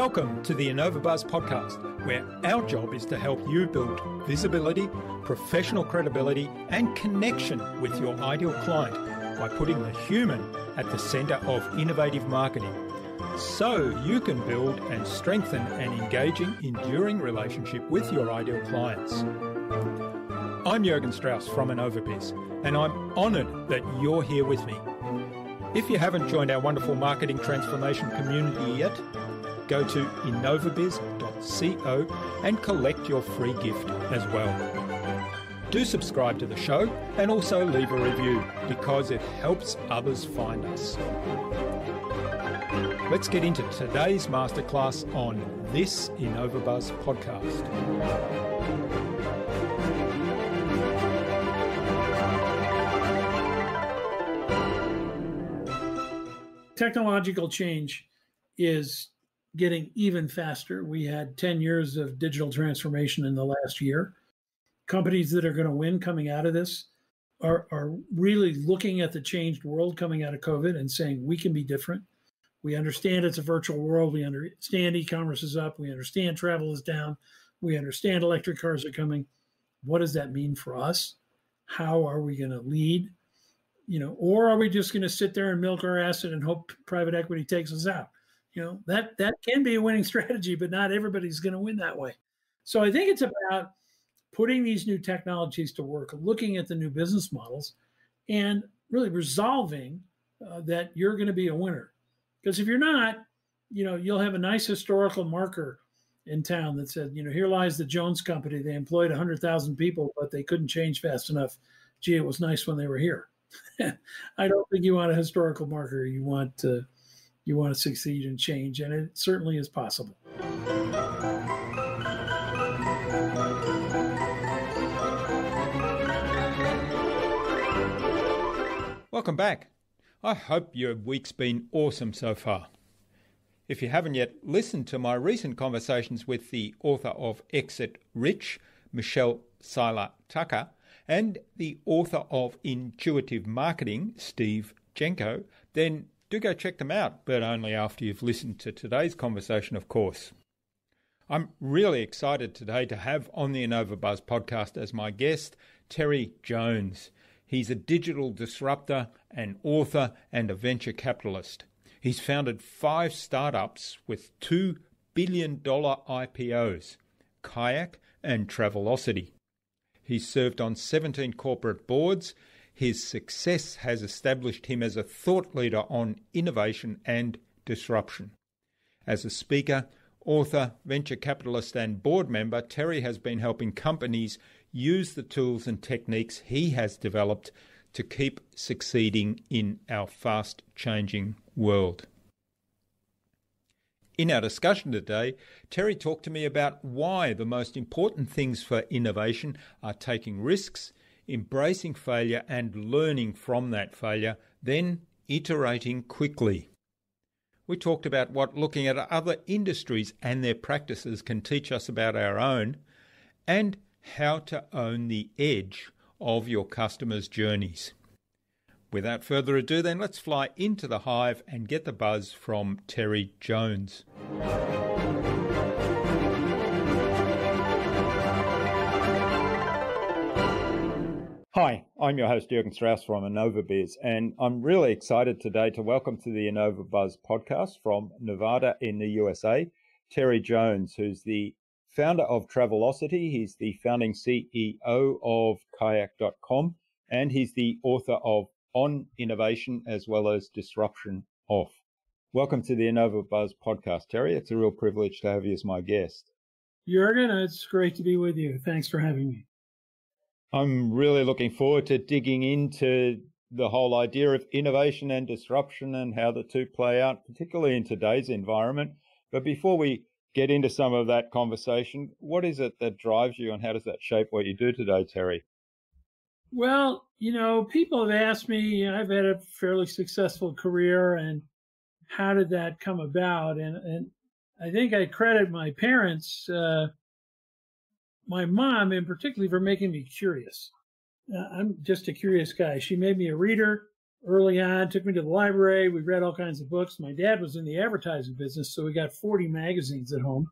Welcome to the InnovaBuzz podcast, where our job is to help you build visibility, professional credibility, and connection with your ideal client by putting the human at the centre of innovative marketing, so you can build and strengthen an engaging, enduring relationship with your ideal clients. I'm Jürgen Strauss from InnovaBuzz, and I'm honoured that you're here with me. If you haven't joined our wonderful marketing transformation community yet, go to innovabuzz.co and collect your free gift as well. Do subscribe to the show and also leave a review because it helps others find us. Let's get into today's masterclass on this InnovaBuzz podcast. Technological change is getting even faster. We had 10 years of digital transformation in the last year. Companies that are going to win coming out of this are really looking at the changed world coming out of COVID and saying, we can be different. We understand it's a virtual world. We understand e-commerce is up. We understand travel is down. We understand electric cars are coming. What does that mean for us? How are we going to lead? Or are we just going to sit there and milk our asset and hope private equity takes us out? That can be a winning strategy, but not everybody's going to win that way. So I think it's about putting these new technologies to work, looking at the new business models, and really resolving that you're going to be a winner. Because if you're not, you'll have a nice historical marker in town that said, here lies the Jones Company. They employed 100,000 people, but they couldn't change fast enough. Gee, it was nice when they were here. I don't think you want a historical marker. You want to succeed and change, and it certainly is possible. Welcome back. I hope your week's been awesome so far. If you haven't yet listened to my recent conversations with the author of Exit Rich, Michelle Seiler Tucker, and the author of Intuitive Marketing, Steve Jenko, then do go check them out, but only after you've listened to today's conversation, of course. I'm really excited today to have on the InnovaBuzz podcast as my guest, Terry Jones. He's a digital disruptor, an author, and a venture capitalist. He's founded 5 startups with $2 billion IPOs, Kayak and Travelocity. He's served on 17 corporate boards. His success has established him as a thought leader on innovation and disruption. As a speaker, author, venture capitalist, and board member, Terry has been helping companies use the tools and techniques he has developed to keep succeeding in our fast-changing world. In our discussion today, Terry talked to me about why the most important things for innovation are taking risks, embracing failure and learning from that failure, then iterating quickly. We talked about what looking at other industries and their practices can teach us about our own, and how to own the edge of your customers' journeys. Without further ado, then, let's fly into the hive and get the buzz from Terry Jones. Hi, I'm your host, Jürgen Strauss from InnovaBuzz, and I'm really excited today to welcome to the InnovaBuzz podcast from Nevada in the USA, Terry Jones, who's the founder of Travelocity. He's the founding CEO of Kayak.com, and he's the author of On Innovation as well as Disruption Off. Welcome to the InnovaBuzz podcast, Terry. It's a real privilege to have you as my guest. Jürgen, it's great to be with you. Thanks for having me. I'm really looking forward to digging into the whole idea of innovation and disruption and how the two play out, particularly in today's environment. But before we get into some of that conversation, what is it that drives you and how does that shape what you do today, Terry? Well, people have asked me, I've had a fairly successful career, and how did that come about? And I think I credit my parents, my mom in particular, for making me curious. I'm just a curious guy. She made me a reader. early on, took me to the library. We read all kinds of books. My dad was in the advertising business, so we got 40 magazines at home.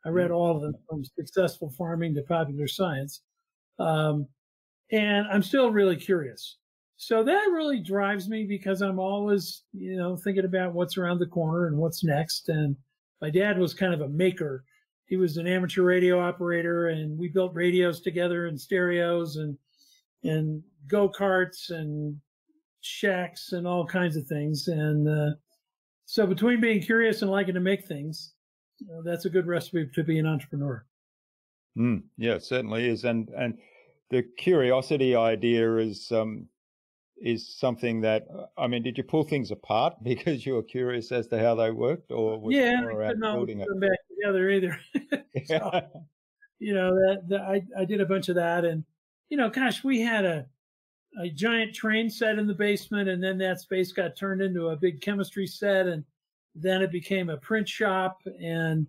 I read all of them, from Successful Farming to Popular Science. And I'm still really curious. So that really drives me, because I'm always, thinking about what's around the corner and what's next. And my dad was kind of a maker. He was an amateur radio operator, and we built radios together and stereos and go-karts and shacks and all kinds of things. And so between being curious and liking to make things, that's a good recipe to be an entrepreneur. Yeah, it certainly is. And the curiosity idea is something that, did you pull things apart because you were curious as to how they worked, or was it more around building it? Put them back together either. So, I did a bunch of that, and we had a giant train set in the basement, and then that space got turned into a big chemistry set, and then it became a print shop, and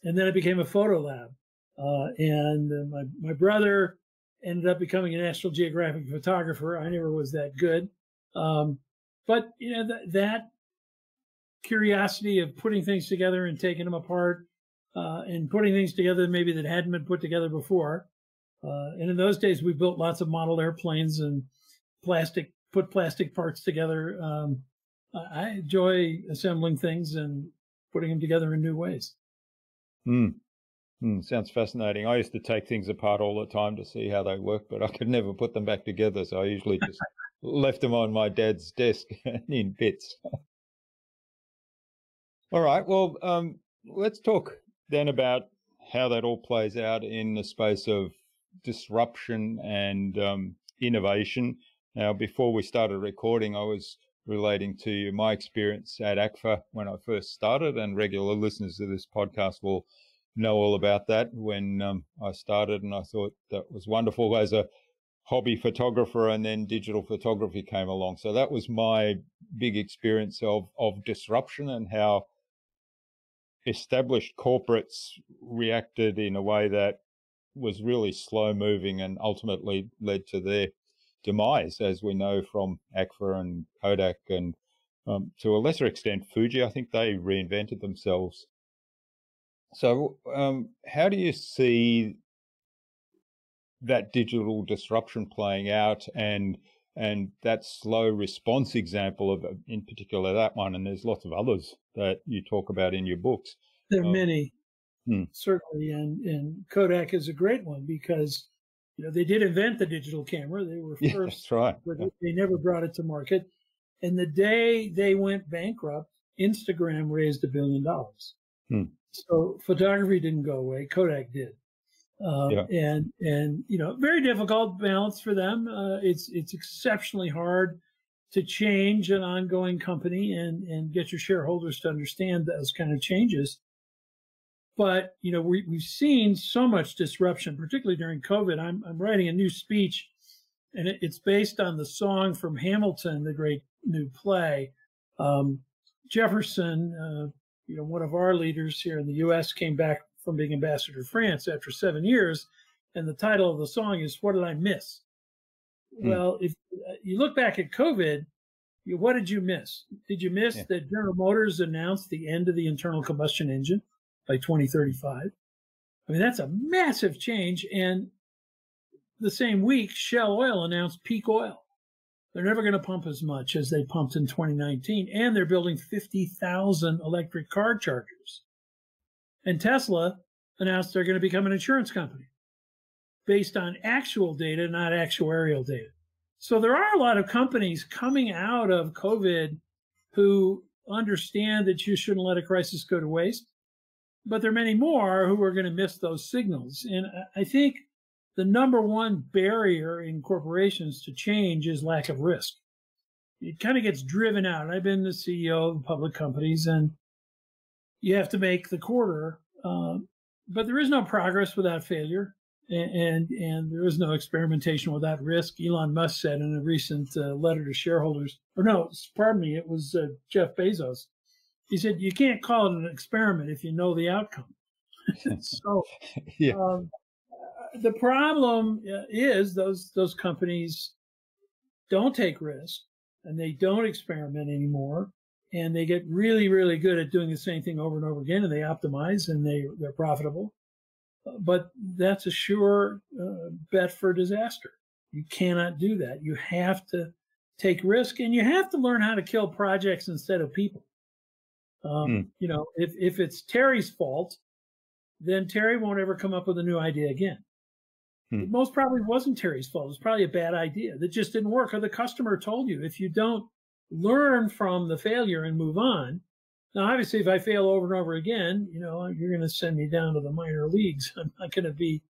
then it became a photo lab. And my brother ended up becoming a National Geographic photographer. I never was that good. But, that curiosity of putting things together and taking them apart, and putting things together maybe that hadn't been put together before. And in those days, we built lots of model airplanes and put plastic parts together. I enjoy assembling things and putting them together in new ways. Sounds fascinating. I used to take things apart all the time to see how they work, but I could never put them back together. So I usually just left them on my dad's desk in bits. All right. Well, let's talk then about how that all plays out in the space of disruption and innovation. Now, before we started recording, I was relating to my experience at ACFA when I first started, and regular listeners of this podcast will know all about that when I started, and I thought that was wonderful as a hobby photographer, and then digital photography came along. So that was my big experience of disruption, and how established corporates reacted in a way that was really slow moving and ultimately led to their demise, as we know from ACFA and Kodak, and to a lesser extent Fuji. I think they reinvented themselves. So how do you see that digital disruption playing out, and that slow response example of, in particular, that one? And there's lots of others that you talk about in your books. There are many, certainly, and Kodak is a great one, because they did invent the digital camera. They were first. That's right. But they never brought it to market. And the day they went bankrupt, Instagram raised $1 billion. So photography didn't go away. Kodak did. And very difficult balance for them. It's exceptionally hard to change an ongoing company and get your shareholders to understand those kind of changes. But, we've seen so much disruption, particularly during COVID. I'm writing a new speech, and it's based on the song from Hamilton, the great new play. Jefferson, one of our leaders here in the U.S., came back from being ambassador to France after 7 years, and the title of the song is "What Did I Miss?" Well, if you look back at COVID, what did you miss? Did you miss that General Motors announced the end of the internal combustion engine by 2035? That's a massive change. And the same week, Shell Oil announced peak oil. They're never going to pump as much as they pumped in 2019. And they're building 50,000 electric car chargers. And Tesla announced they're going to become an insurance company based on actual data, not actuarial data. So there are a lot of companies coming out of COVID who understand that you shouldn't let a crisis go to waste. But there are many more who are going to miss those signals. And I think the number one barrier in corporations to change is lack of risk. It kind of gets driven out. I've been the CEO of public companies, and you have to make the quarter. But there is no progress without failure, and there is no experimentation without risk. Elon Musk said in a recent letter to shareholders, it was Jeff Bezos. He said, you can't call it an experiment if you know the outcome. So the problem is those companies don't take risks. and they don't experiment anymore, and they get really, really good at doing the same thing over and over again, and they optimize, and they're profitable. But that's a sure bet for disaster. You cannot do that. You have to take risk, and you have to learn how to kill projects instead of people. You know, if it's Terry's fault, then Terry won't ever come up with a new idea again. It most probably wasn't Terry's fault. It was probably a bad idea that just didn't work, or the customer told you. If you don't learn from the failure and move on, now obviously if I fail over and over again, you know, you're going to send me down to the minor leagues. I'm not going to be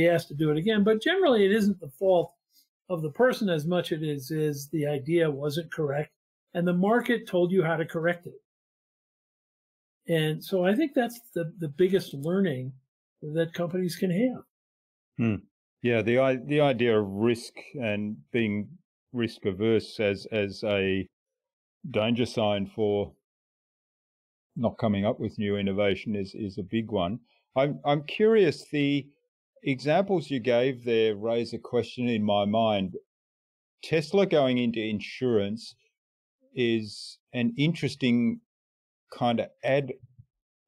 asked to do it again. But generally, it isn't the fault of the person as much as it is the idea wasn't correct, and the market told you how to correct it. And so I think that's the biggest learning that companies can have. Yeah, the idea of risk and being risk averse as a danger sign for not coming up with new innovation is a big one. I'm curious, the examples you gave there raise a question in my mind. Tesla going into insurance is an interesting kind of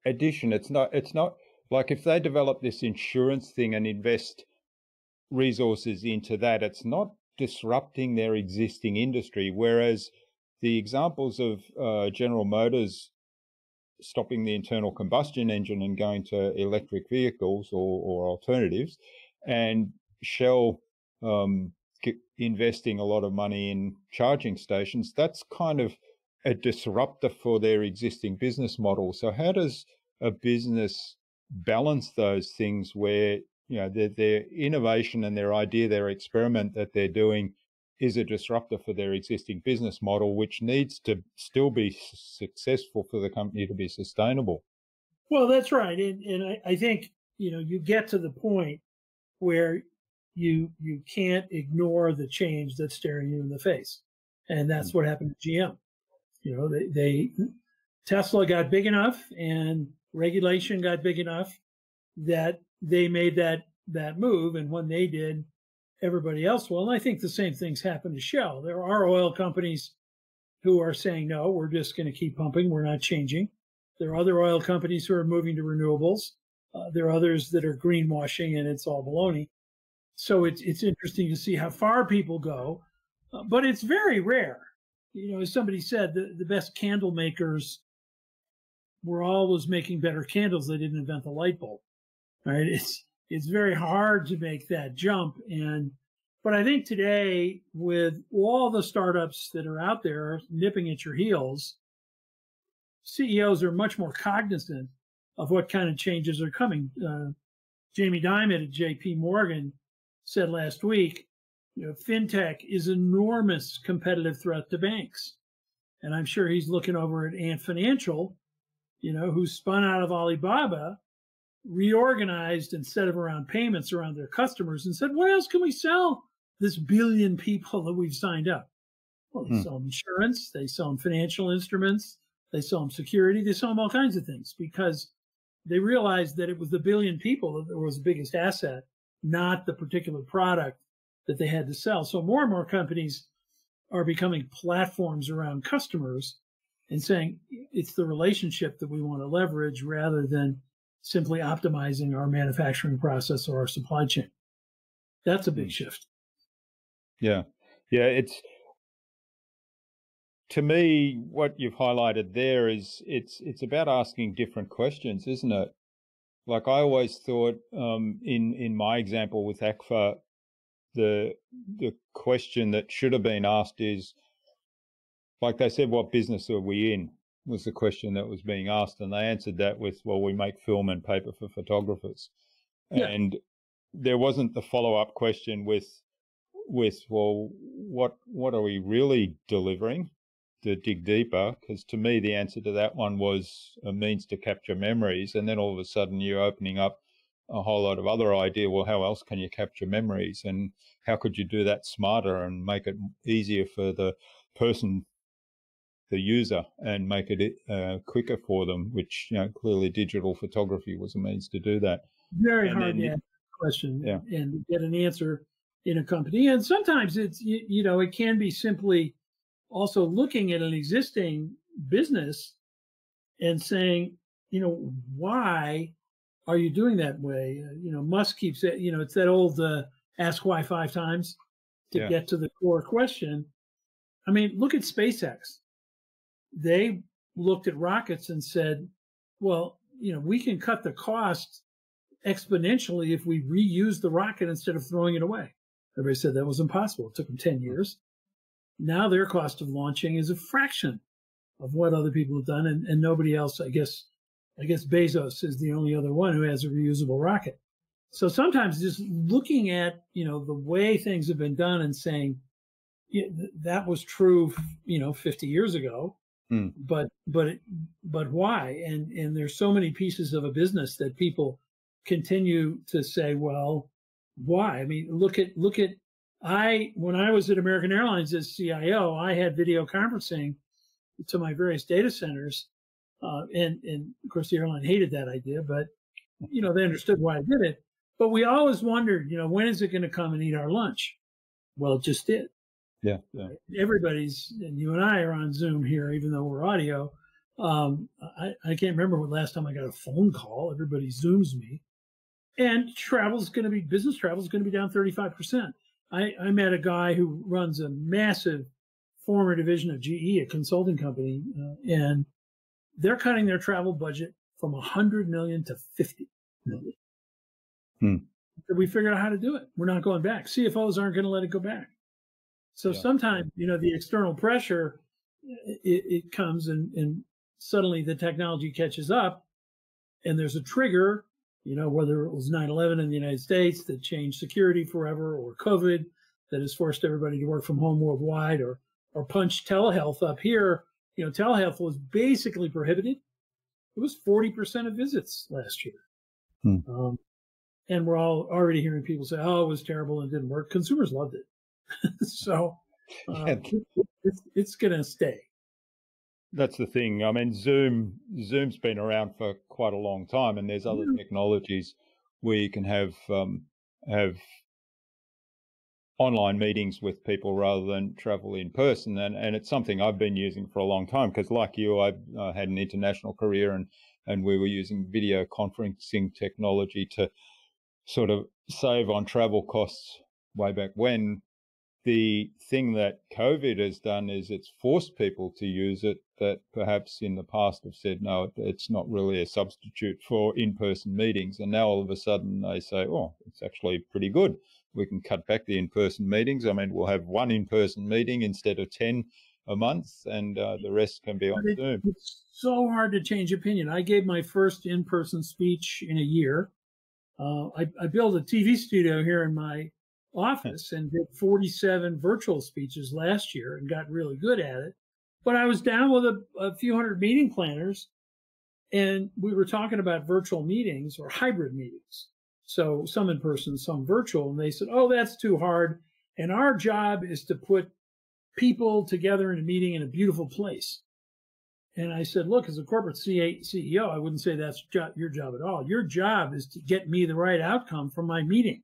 addition. It's not like if they develop this insurance thing and invest resources into that, it's not disrupting their existing industry. Whereas the examples of General Motors stopping the internal combustion engine and going to electric vehicles or alternatives, and Shell investing a lot of money in charging stations, that's kind of a disruptor for their existing business model. So how does a business balance those things where, you know, their innovation and their idea, their experiment that they're doing is a disruptor for their existing business model, which needs to still be successful for the company to be sustainable? Well, that's right. And I think, you know, you get to the point where you can't ignore the change that's staring you in the face. And that's what happened to GM. You know, Tesla got big enough and regulation got big enough that they made that move. And when they did, everybody else will. And I think the same things happen to Shell. There are oil companies who are saying, no, we're just going to keep pumping. We're not changing. There are other oil companies who are moving to renewables. There are others that are greenwashing, and it's all baloney. So it's interesting to see how far people go, but it's very rare. You know, as somebody said, the best candle makers were always making better candles. They didn't invent the light bulb, right? It's very hard to make that jump. But I think today, with all the startups that are out there nipping at your heels, CEOs are much more cognizant of what kind of changes are coming. Jamie Dimon at JP Morgan said last week, you know, fintech is an enormous competitive threat to banks. And I'm sure he's looking over at Ant Financial, you know, who spun out of Alibaba, reorganized instead of around payments around their customers, and said, what else can we sell this billion people that we've signed up? Well, they sell them insurance, they sell them financial instruments, they sell them security, they sell them all kinds of things, because they realized that it was the billion people that was the biggest asset, not the particular product that they had to sell. So more and more companies are becoming platforms around customers and saying it's the relationship that we want to leverage rather than simply optimizing our manufacturing process or our supply chain. That's a big shift. Yeah. It's, to me, what you've highlighted there is it's about asking different questions, isn't it? Like I always thought, in my example with ACFA, the question that should have been asked is, like they said, what business are we in, was the question that was being asked. And they answered that with, well, we make film and paper for photographers. Yeah. And there wasn't the follow-up question with, well, what are we really delivering, to dig deeper? Because to me, the answer to that one was a means to capture memories. And then all of a sudden you're opening up a whole lot of other idea. Well, how else can you capture memories? And how could you do that smarter and make it easier for the person, the user, and make it quicker for them, which, you know, clearly digital photography was a means to do that. Very hard to answer the question and get an answer in a company. And sometimes it's, it can be simply also looking at an existing business and saying, why are you doing that way? Musk keeps it, it's that old ask why 5 times to get to the core question. I mean, look at SpaceX. They looked at rockets and said, well, we can cut the cost exponentially if we reuse the rocket instead of throwing it away. Everybody said that was impossible. It took them 10 years. Now their cost of launching is a fraction of what other people have done. And nobody else, I guess Bezos is the only other one who has a reusable rocket. So sometimes just looking at, the way things have been done and saying, that was true, 50 years ago, but why? And there's so many pieces of a business that people continue to say, well, why? I mean, look at when I was at American Airlines as CIO, I had video conferencing to my various data centers. And of course the airline hated that idea, but they understood why I did it. But we always wondered, when is it going to come and eat our lunch? Well, it just did. Yeah. Everybody's, and you and I are on Zoom here, even though we're audio. I can't remember when last time I got a phone call. Everybody Zooms me. And business travel is going to be down 35%. I met a guy who runs a massive former division of GE, a consulting company, and they're cutting their travel budget from 100 million to 50 million. We figured out how to do it. We're not going back. CFOs aren't going to let it go back. So sometimes, the external pressure, it comes and suddenly the technology catches up and there's a trigger, whether it was 9/11 in the United States that changed security forever, or COVID that has forced everybody to work from home worldwide, or punched telehealth up here. Telehealth was basically prohibited. It was 40% of visits last year. And we're all already hearing people say, oh, it was terrible and didn't work. Consumers loved it. So it's going to stay. That's the thing. I mean, Zoom's been around for quite a long time, and there's other technologies where you can have online meetings with people rather than travel in person. And it's something I've been using for a long time because, like you, I had an international career and we were using video conferencing technology to sort of save on travel costs way back when. The thing that COVID has done is it's forced people to use it that perhaps in the past have said, no, it's not really a substitute for in-person meetings. And now all of a sudden they say, oh, it's actually pretty good. We can cut back the in-person meetings. I mean, we'll have one in-person meeting instead of 10 a month, and the rest can be on Zoom. It's so hard to change opinion. I gave my first in-person speech in a year. I built a TV studio here in my office and did 47 virtual speeches last year and got really good at it. But I was down with a few hundred meeting planners, and we were talking about virtual meetings or hybrid meetings. So some in person, some virtual. And they said, oh, that's too hard. And our job is to put people together in a meeting in a beautiful place. And I said, look, as a corporate CEO, I wouldn't say that's your job at all. Your job is to get me the right outcome from my meeting,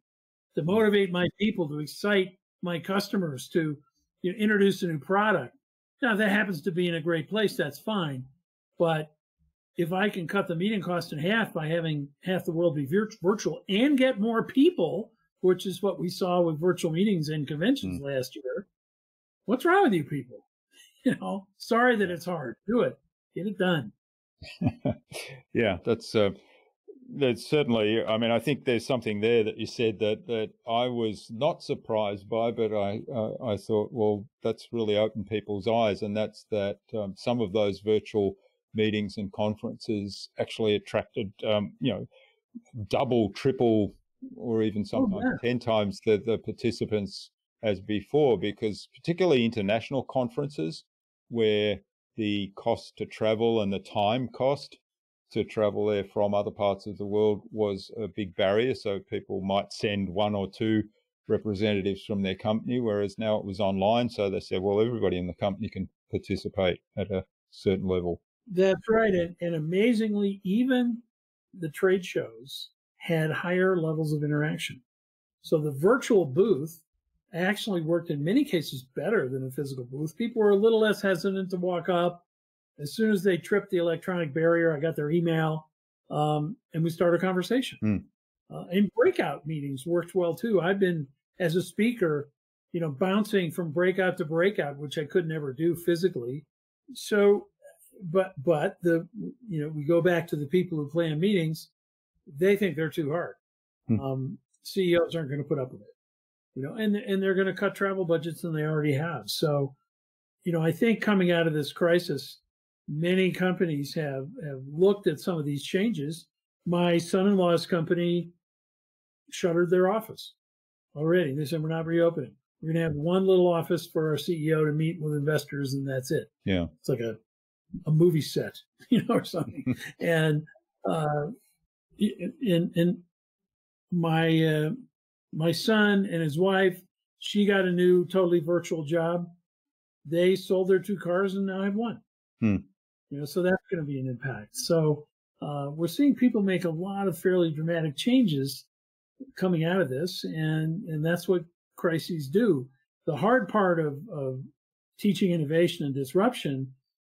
to motivate my people, to excite my customers, to introduce a new product. Now, if that happens to be in a great place, that's fine. But if I can cut the meeting cost in half by having half the world be virtual and get more people, which is what we saw with virtual meetings and conventions last year, what's wrong with you people? Sorry that it's hard. Do it. Get it done. Yeah, that's certainly, I mean, I think there's something there that you said that I was not surprised by, but I thought, well, that's really opened people's eyes. And that's that some of those virtual meetings and conferences actually attracted, double, triple, or even sometimes 10 times the participants as before, because particularly international conferences where the cost to travel and the time cost to travel there from other parts of the world was a big barrier. So people might send one or two representatives from their company, whereas now it was online. So they said, well, everybody in the company can participate at a certain level. That's right. And amazingly, even the trade shows had higher levels of interaction. So the virtual booth actually worked in many cases better than a physical booth. People were a little less hesitant to walk up. As soon as they tripped the electronic barrier, I got their email, and we started a conversation. And breakout meetings worked well too. I've been, as a speaker, bouncing from breakout to breakout, which I could never do physically. So, but we go back to the people who plan meetings. They think they're too hard. CEOs aren't going to put up with it, and they're going to cut travel budgets, and they already have. So, I think coming out of this crisis, many companies have looked at some of these changes. My son-in-law's company shuttered their office already. They said, we're not reopening. We're going to have one little office for our CEO to meet with investors, and that's it. Yeah. It's like a movie set, or something. And my son and his wife, she got a new totally virtual job. They sold their 2 cars and now have one. So that's going to be an impact. So we're seeing people make a lot of fairly dramatic changes coming out of this, and that's what crises do. The hard part of teaching innovation and disruption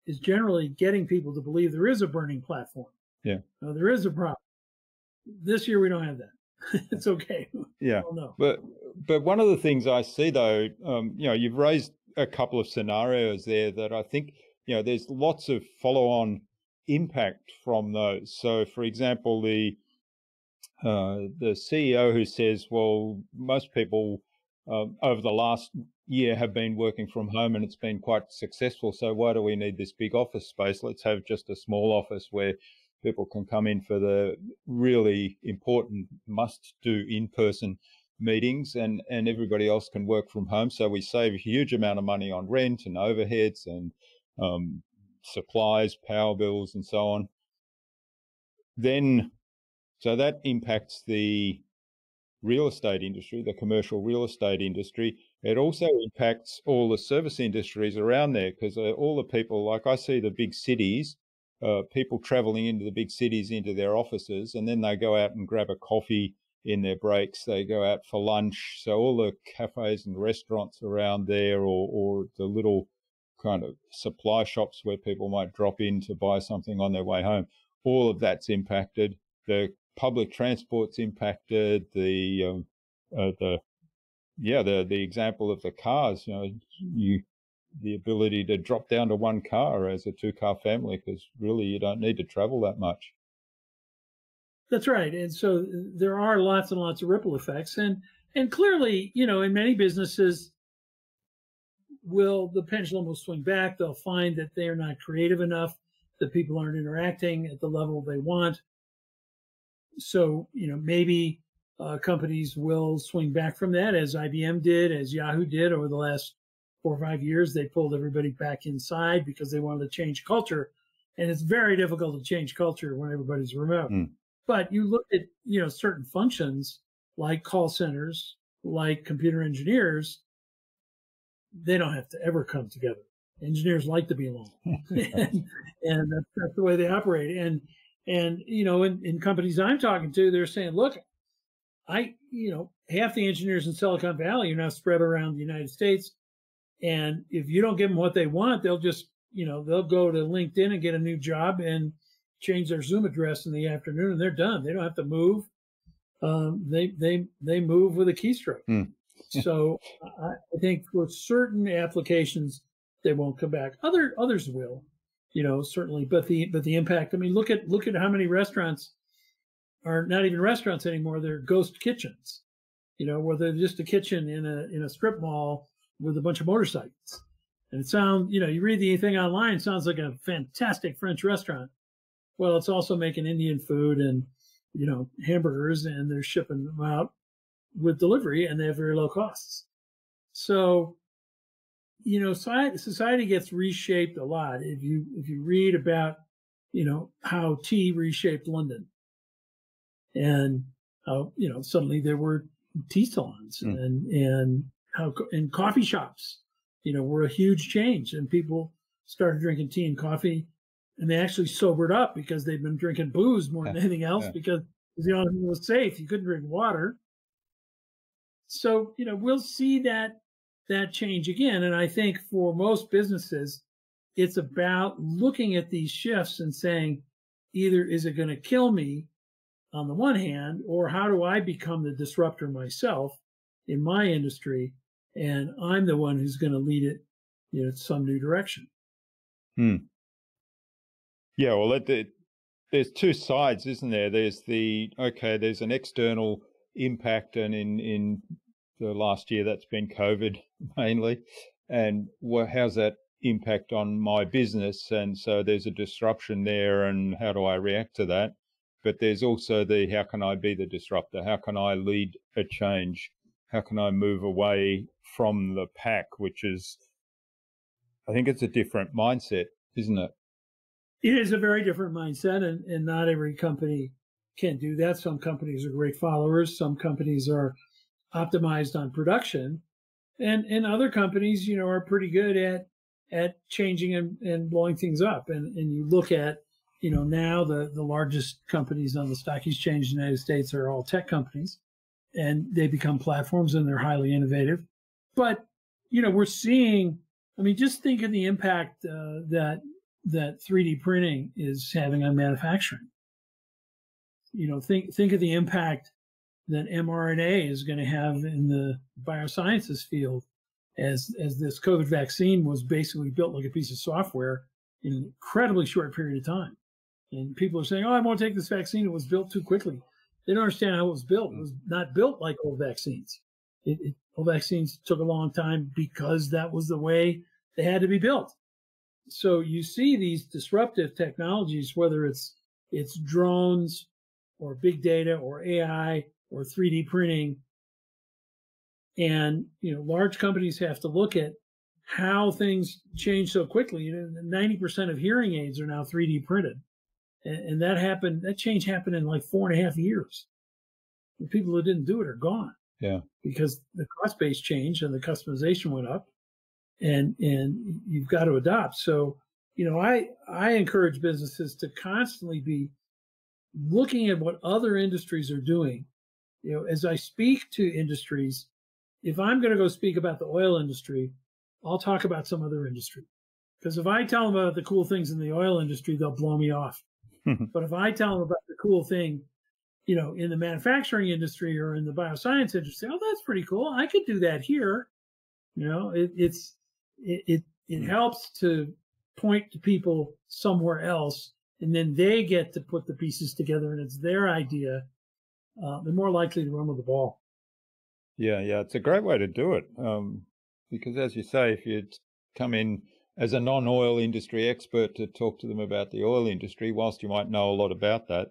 is generally getting people to believe there is a burning platform. Yeah. There is a problem. This year we don't have that. It's okay. Yeah. No. But one of the things I see though, you've raised a couple of scenarios there that I think, there's lots of follow-on impact from those. So for example, the CEO who says, well, most people over the last year have been working from home and it's been quite successful. So why do we need this big office space? Let's have just a small office where people can come in for the really important must-do in-person meetings, and everybody else can work from home. So we save a huge amount of money on rent and overheads and supplies, power bills, and so on. So that impacts the real estate industry, the commercial real estate industry. It also impacts all the service industries around there, because all the people, like I see the big cities, people traveling into the big cities, into their offices, and then they go out and grab a coffee in their breaks. They go out for lunch. So all the cafes and restaurants around there, or the little kind of supply shops where people might drop in to buy something on their way home, all of that's impacted. The public transport's impacted. The example of the cars, the ability to drop down to one car as a 2-car family, because really you don't need to travel that much. That's right. And so there are lots and lots of ripple effects. And clearly, in many businesses, the pendulum will swing back. They'll find that they're not creative enough, that people aren't interacting at the level they want. So, maybe companies will swing back from that, as IBM did, as Yahoo did over the last 4 or 5 years. They pulled everybody back inside because they wanted to change culture. And it's very difficult to change culture when everybody's remote. But you look at, certain functions like call centers, like computer engineers, they don't have to ever come together. Engineers like to be alone. and that's the way they operate. And in companies I'm talking to, they're saying, look, half the engineers in Silicon Valley are now spread around the United States. And if you don't give them what they want, they'll just, they'll go to LinkedIn and get a new job and change their Zoom address in the afternoon, and they're done. They don't have to move. They move with a keystroke. So I think for certain applications, they won't come back. Others will, certainly. But the impact. I mean, look at how many restaurants are not even restaurants anymore. They're ghost kitchens, where they're just a kitchen in a strip mall with a bunch of motorcycles. And it sounds, you read the thing online, it sounds like a fantastic French restaurant. Well, it's also making Indian food and, hamburgers, and they're shipping them out with delivery, and they have very low costs. So, society gets reshaped a lot. If you read about, how tea reshaped London, and how, suddenly there were tea salons, and how in coffee shops, were a huge change, and people started drinking tea and coffee, and they actually sobered up because they'd been drinking booze more than anything else, because the only thing was safe. You couldn't drink water. So, we'll see that change again. And I think for most businesses, it's about looking at these shifts and saying, either is it going to kill me on the one hand, or how do I become the disruptor myself in my industry? And I'm the one who's going to lead it, some new direction. Yeah, well, there's two sides, isn't there? There's there's an external impact, and in the last year that's been COVID mainly, and how's that impact on my business? And so there's a disruption there, and how do I react to that? But there's also how can I be the disruptor? How can I lead a change? How can I move away from the pack, which is, I think it's a different mindset, isn't it? It is a very different mindset, and not every company can do that. Some companies are great followers. Some companies are optimized on production, and other companies, are pretty good at changing and blowing things up. And you look at, now the largest companies on the stock exchange in the United States are all tech companies, and they become platforms and they're highly innovative. But, we're seeing, just think of the impact that 3D printing is having on manufacturing. Think of the impact that mRNA is going to have in the biosciences field, as this COVID vaccine was basically built like a piece of software in an incredibly short period of time. And people are saying, oh, I won't take this vaccine. It was built too quickly. They don't understand how it was built. It was not built like old vaccines. Old vaccines took a long time because that was the way they had to be built. So you see these disruptive technologies, whether it's drones or big data or AI or 3D printing. And, large companies have to look at how things change so quickly. 90% of hearing aids are now 3D printed. And that change happened in like 4.5 years. The people who didn't do it are gone. Yeah. Because the cost base changed and the customization went up, and you've got to adopt. So, I encourage businesses to constantly be looking at what other industries are doing. As I speak to industries, if I'm going to go speak about the oil industry, I'll talk about some other industry. Because if I tell them about the cool things in the oil industry, they'll blow me off. But if I tell them about the cool thing, in the manufacturing industry or in the bioscience industry, oh, that's pretty cool. I could do that here. It helps to point to people somewhere else, and then they get to put the pieces together, and it's their idea. They're more likely to run with the ball. Yeah, it's a great way to do it, because as you say, if you come in as a non-oil industry expert to talk to them about the oil industry, whilst you might know a lot about that,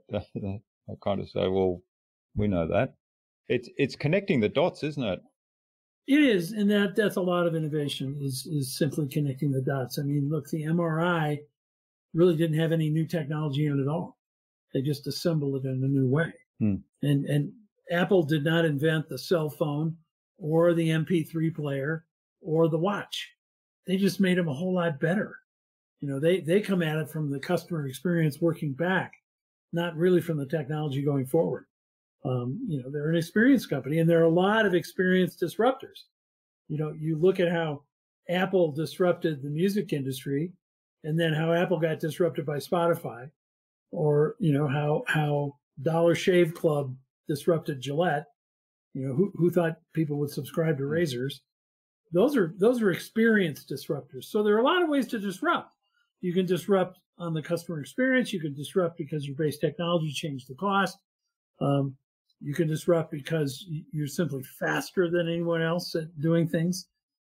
I kind of say, well, we know that. It's connecting the dots, isn't it? It is, and that's a lot of innovation is simply connecting the dots. Look, the MRI really didn't have any new technology in it at all. They just assembled it in a new way. And Apple did not invent the cell phone or the MP3 player or the watch. They just made them a whole lot better. They come at it from the customer experience working back, not really from the technology going forward. They're an experience company, and there are a lot of experienced disruptors. You look at how Apple disrupted the music industry, and then how Apple got disrupted by Spotify, or how Dollar Shave Club disrupted Gillette. Who thought people would subscribe to razors? Those are experienced disruptors. So there are a lot of ways to disrupt. You can disrupt on the customer experience. You can disrupt because your base technology changed the cost. You can disrupt because you're simply faster than anyone else at doing things.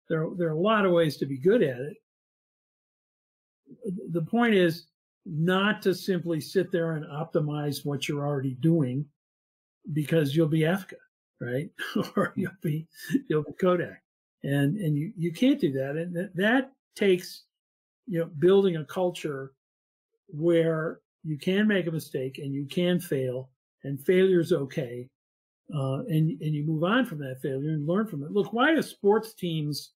There are a lot of ways to be good at it. The point is not to simply sit there and optimize what you're already doing, because you'll be Africa, right? Or you'll be Kodak. And you can't do that. And that takes, building a culture where you can make a mistake and you can fail, and failure is okay. And you move on from that failure and learn from it. Look, why do sports teams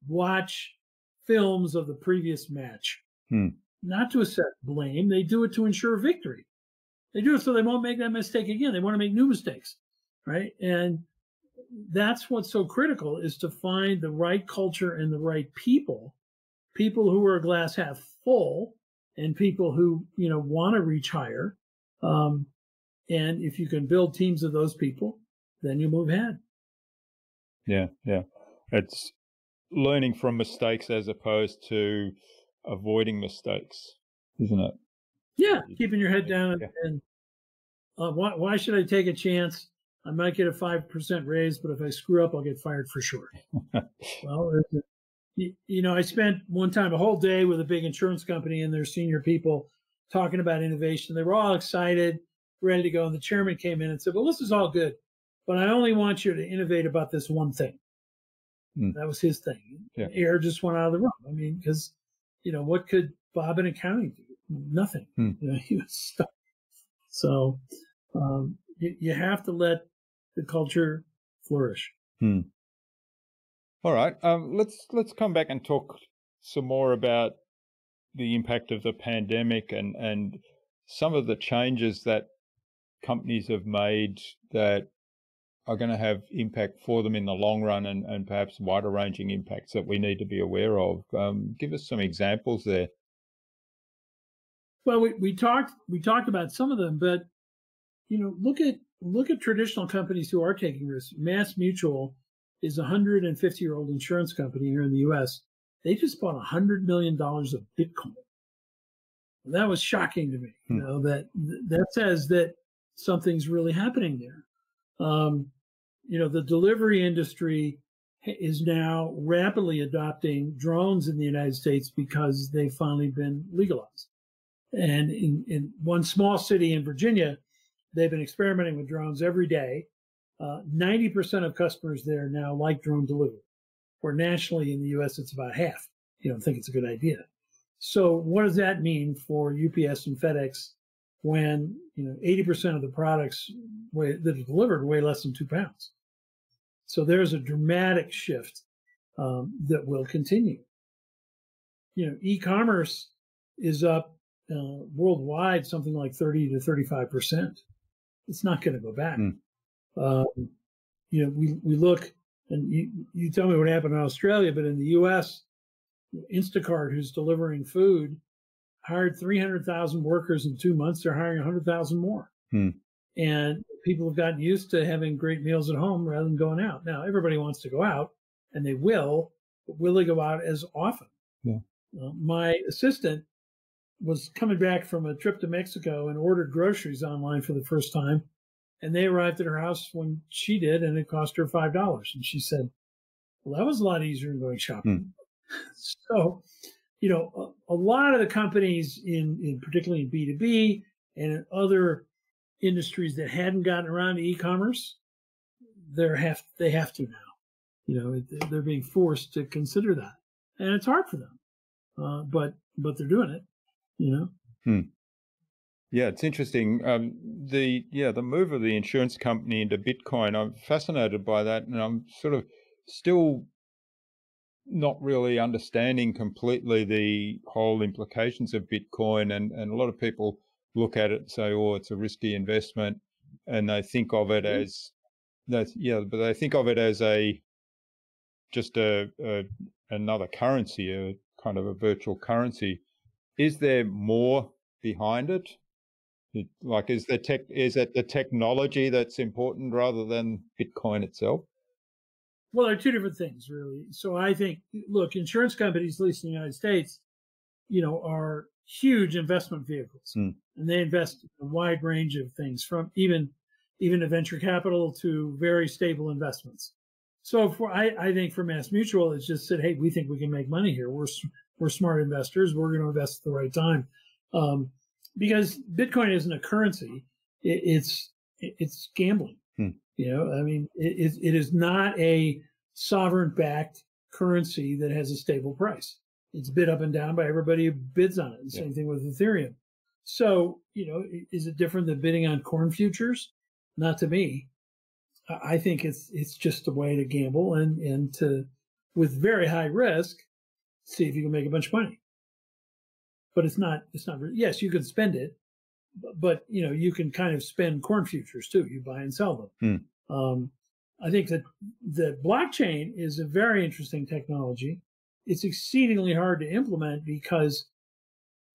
watch films of the previous match? Not to assess blame. They do it to ensure victory. They do it so they won't make that mistake again. They want to make new mistakes, right? And that's what's so critical, is to find the right culture and the right people who are glass half full, and people who, want to reach higher. And if you can build teams of those people, then you move ahead. Yeah. It's learning from mistakes as opposed to avoiding mistakes, isn't it? Yeah, keeping your head down. And why should I take a chance? I might get a 5% raise, but if I screw up, I'll get fired for sure. Well, I spent one time a whole day with a big insurance company and their senior people talking about innovation. They were all excited, ready to go. And the chairman came in and said, well, this is all good, but I only want you to innovate about this one thing. That was his thing. Yeah. Air just went out of the room. I mean, because, what could Bob in accounting do? Nothing. He was stuck. So you have to let the culture flourish. All right. Let's come back and talk some more about the impact of the pandemic and some of the changes that companies have made that are going to have impact for them in the long run, and perhaps wider ranging impacts that we need to be aware of. Give us some examples there. Well, we talked about some of them, but look at traditional companies who are taking risks. Mass Mutual is a 150-year-old insurance company here in the U.S. They just bought $100 million of Bitcoin. And that was shocking to me. That says that something's really happening there. The delivery industry is now rapidly adopting drones in the United States because they've finally been legalized. And in one small city in Virginia, they've been experimenting with drones every day. 90% of customers there now like drone delivery, where nationally in the U.S. it's about half. Think it's a good idea. So what does that mean for UPS and FedEx when 80% of the products that are delivered weigh less than 2 pounds? So there's a dramatic shift that will continue. E-commerce is up worldwide something like 30 to 35%. It's not going to go back. We look, and you tell me what happened in Australia, but in the U.S., Instacart, who's delivering food, hired 300,000 workers in 2 months. They're hiring 100,000 more. And people have gotten used to having great meals at home rather than going out. Now, everybody wants to go out, and they will, but will they go out as often? Yeah. My assistant was coming back from a trip to Mexico and ordered groceries online for the first time. And they arrived at her house when she did, and it cost her $5. And she said, well, that was a lot easier than going shopping. So, a lot of the companies in particularly in B2B and in other industries that hadn't gotten around to e-commerce, they have to now. They're being forced to consider that. And it's hard for them. But they're doing it, Yeah, it's interesting. The move of the insurance company into Bitcoin, I'm fascinated by that, and I'm sort of still not really understanding completely the whole implications of Bitcoin, and a lot of people look at it and say, oh, it's a risky investment, and they think of it as but they think of it as another currency, a kind of a virtual currency. Is there more behind it? Is it the technology that's important rather than Bitcoin itself? Well, they're two different things, really. So I think, look, insurance companies, at least in the United States, are huge investment vehicles, and they invest in a wide range of things, from even a venture capital to very stable investments. So I think for Mass Mutual, it's just said, hey, we think we can make money here. We're smart investors. We're going to invest at the right time. Because Bitcoin isn't a currency, it's gambling. It is not a sovereign-backed currency that has a stable price. It's bid up and down by everybody who bids on it. And same thing with Ethereum. So, is it different than bidding on corn futures? Not to me. I think it's just a way to gamble and to, with very high risk, see if you can make a bunch of money. But it's not, yes, you can spend it, but you can kind of spend corn futures too. You buy and sell them. I think that the blockchain is a very interesting technology. It's exceedingly hard to implement because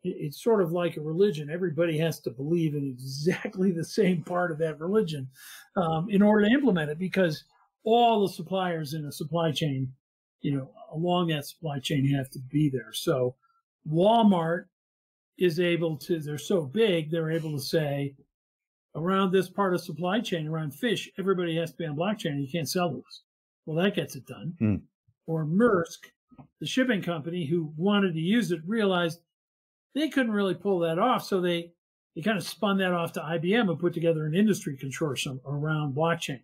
it's sort of like a religion. Everybody has to believe in exactly the same part of that religion in order to implement it, because all the suppliers in a supply chain, along that supply chain have to be there. So Walmart is able to, they're so big, they're able to say, around this part of supply chain, around fish, everybody has to be on blockchain and you can't sell those. Well, that gets it done. Hmm. Or Maersk, the shipping company who wanted to use it, realized they couldn't really pull that off. So they kind of spun that off to IBM and put together an industry consortium around blockchain.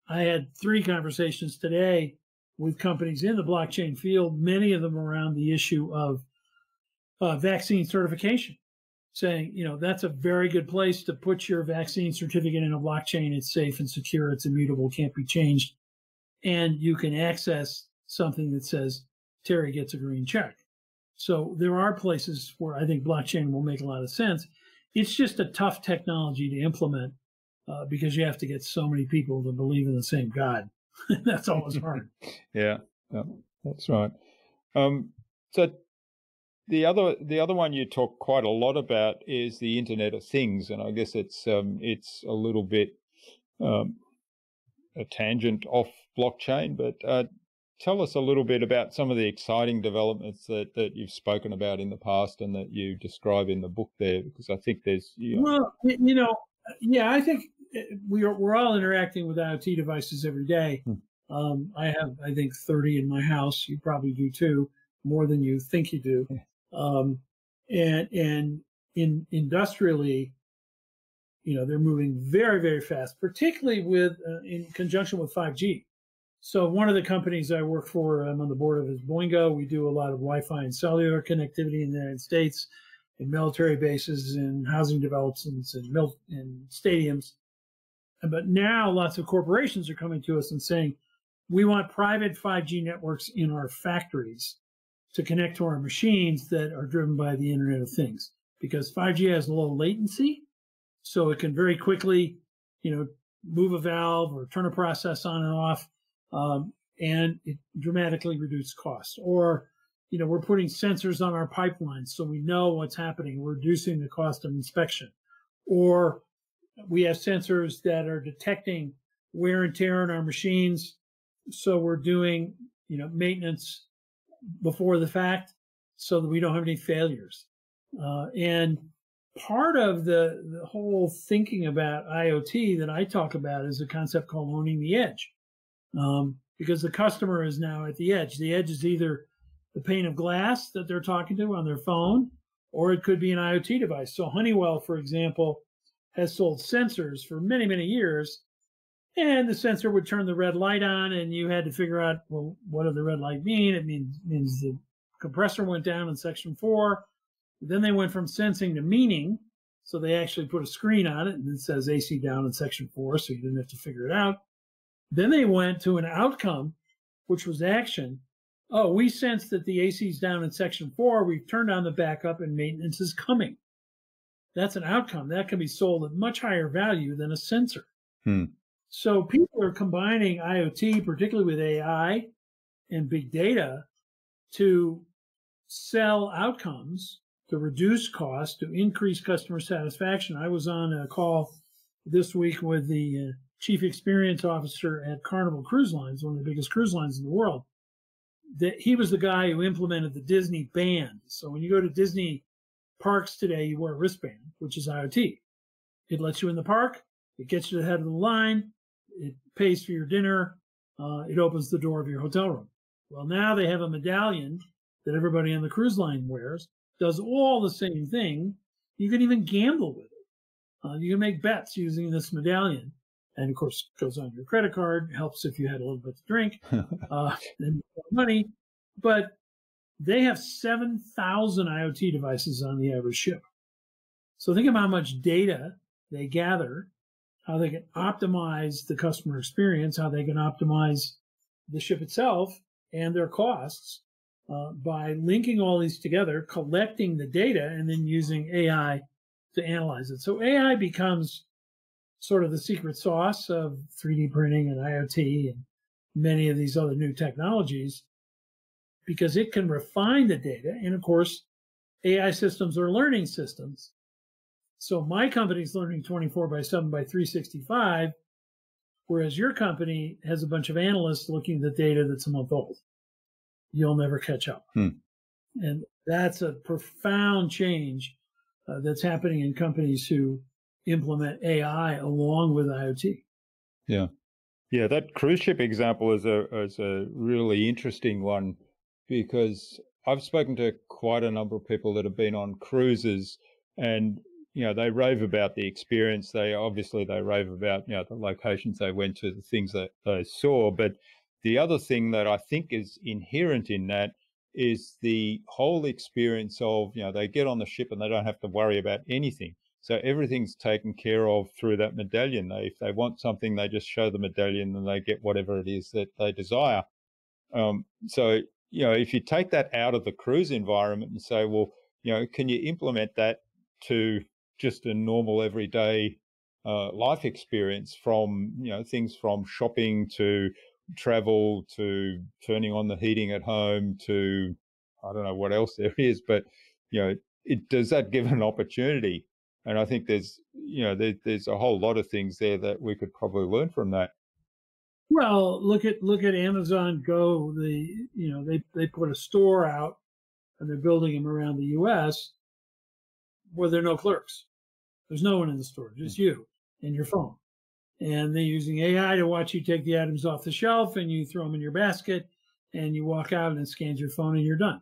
I had 3 conversations today with companies in the blockchain field, many of them around the issue of vaccine certification, saying, that's a very good place to put your vaccine certificate in a blockchain. It's safe and secure. It's immutable, can't be changed. And you can access something that says Terry gets a green check. So there are places where I think blockchain will make a lot of sense. It's just a tough technology to implement because you have to get so many people to believe in the same God. That's always hard. Yeah, that's right. So the other one you talk quite a lot about is the Internet of Things, and I guess it's a little bit a tangent off blockchain, but tell us a little bit about some of the exciting developments that you've spoken about in the past and that you describe in the book there, because I think there's Well, I think we're all interacting with IoT devices every day. I have, I think, 30 in my house. You probably do too, more than you think you do. And industrially, they're moving very, very fast, particularly in conjunction with 5G. So one of the companies I work for, I'm on the board of, is Boingo. We do a lot of Wi-Fi and cellular connectivity in the United States, in military bases, in housing developments, and stadiums. But now lots of corporations are coming to us and saying, we want private 5G networks in our factories to connect to our machines that are driven by the Internet of Things, because 5G has low latency, so it can very quickly, move a valve or turn a process on and off, and it dramatically reduces costs. Or, we're putting sensors on our pipelines so we know what's happening. We're reducing the cost of inspection. Or we have sensors that are detecting wear and tear on our machines, so we're doing, maintenance before the fact so that we don't have any failures. And part of the whole thinking about IoT that I talk about is a concept called owning the edge. Because the customer is now at the edge. The edge is either the pane of glass that they're talking to on their phone, or it could be an IoT device. So Honeywell, for example, has sold sensors for many, many years, and the sensor would turn the red light on, and you had to figure out, well, what does the red light mean? It means the compressor went down in section 4. Then they went from sensing to meaning, so they actually put a screen on it, and it says AC down in section 4, so you didn't have to figure it out. Then they went to an outcome, which was action. Oh, we sense that the AC is down in section 4. We've turned on the backup, and maintenance is coming. That's an outcome. That can be sold at much higher value than a sensor. So people are combining IoT, particularly with AI and big data, to sell outcomes, to reduce costs, to increase customer satisfaction. I was on a call this week with the chief experience officer at Carnival Cruise Lines, one of the biggest cruise lines in the world. He was the guy who implemented the Disney band. So when you go to Disney parks today, you wear a wristband, which is IoT. It lets you in the park. It gets you to the head of the line. It pays for your dinner. It opens the door of your hotel room. Well, now they have a medallion that everybody on the cruise line wears, does all the same thing. You can even gamble with it. You can make bets using this medallion. And of course, it goes on your credit card, helps if you had a little bit to drink, and money. But they have 7,000 IoT devices on the average ship. So think about how much data they gather, how they can optimize the customer experience, how they can optimize the ship itself and their costs by linking all these together, collecting the data, and then using AI to analyze it. So AI becomes sort of the secret sauce of 3D printing and IoT and many of these other new technologies, because it can refine the data. And of course, AI systems are learning systems. So my company's learning 24/7 by 365, whereas your company has a bunch of analysts looking at the data that's a month old. You'll never catch up. And that's a profound change that's happening in companies who implement AI along with IoT. Yeah. Yeah, that cruise ship example is a really interesting one, because I've spoken to quite a number of people that have been on cruises, and they rave about the experience. They rave about the locations they went to, the things that they saw. But the other thing that I think is inherent in that is the whole experience of they get on the ship and they don't have to worry about anything. So everything's taken care of through that medallion. If they want something, they just show the medallion and they get whatever it is that they desire. So if you take that out of the cruise environment and say, well, can you implement that to just a normal everyday life experience, from things from shopping to travel to turning on the heating at home to I don't know what else there is, but does that give an opportunity? And I think there's a whole lot of things there that we could probably learn from that. Well, look at Amazon Go. They put a store out, and they're building them around the U.S. where there are no clerks. There's no one in the store, just you and your phone. And they're using AI to watch you take the items off the shelf, and you throw them in your basket, and you walk out and it scans your phone, and you're done.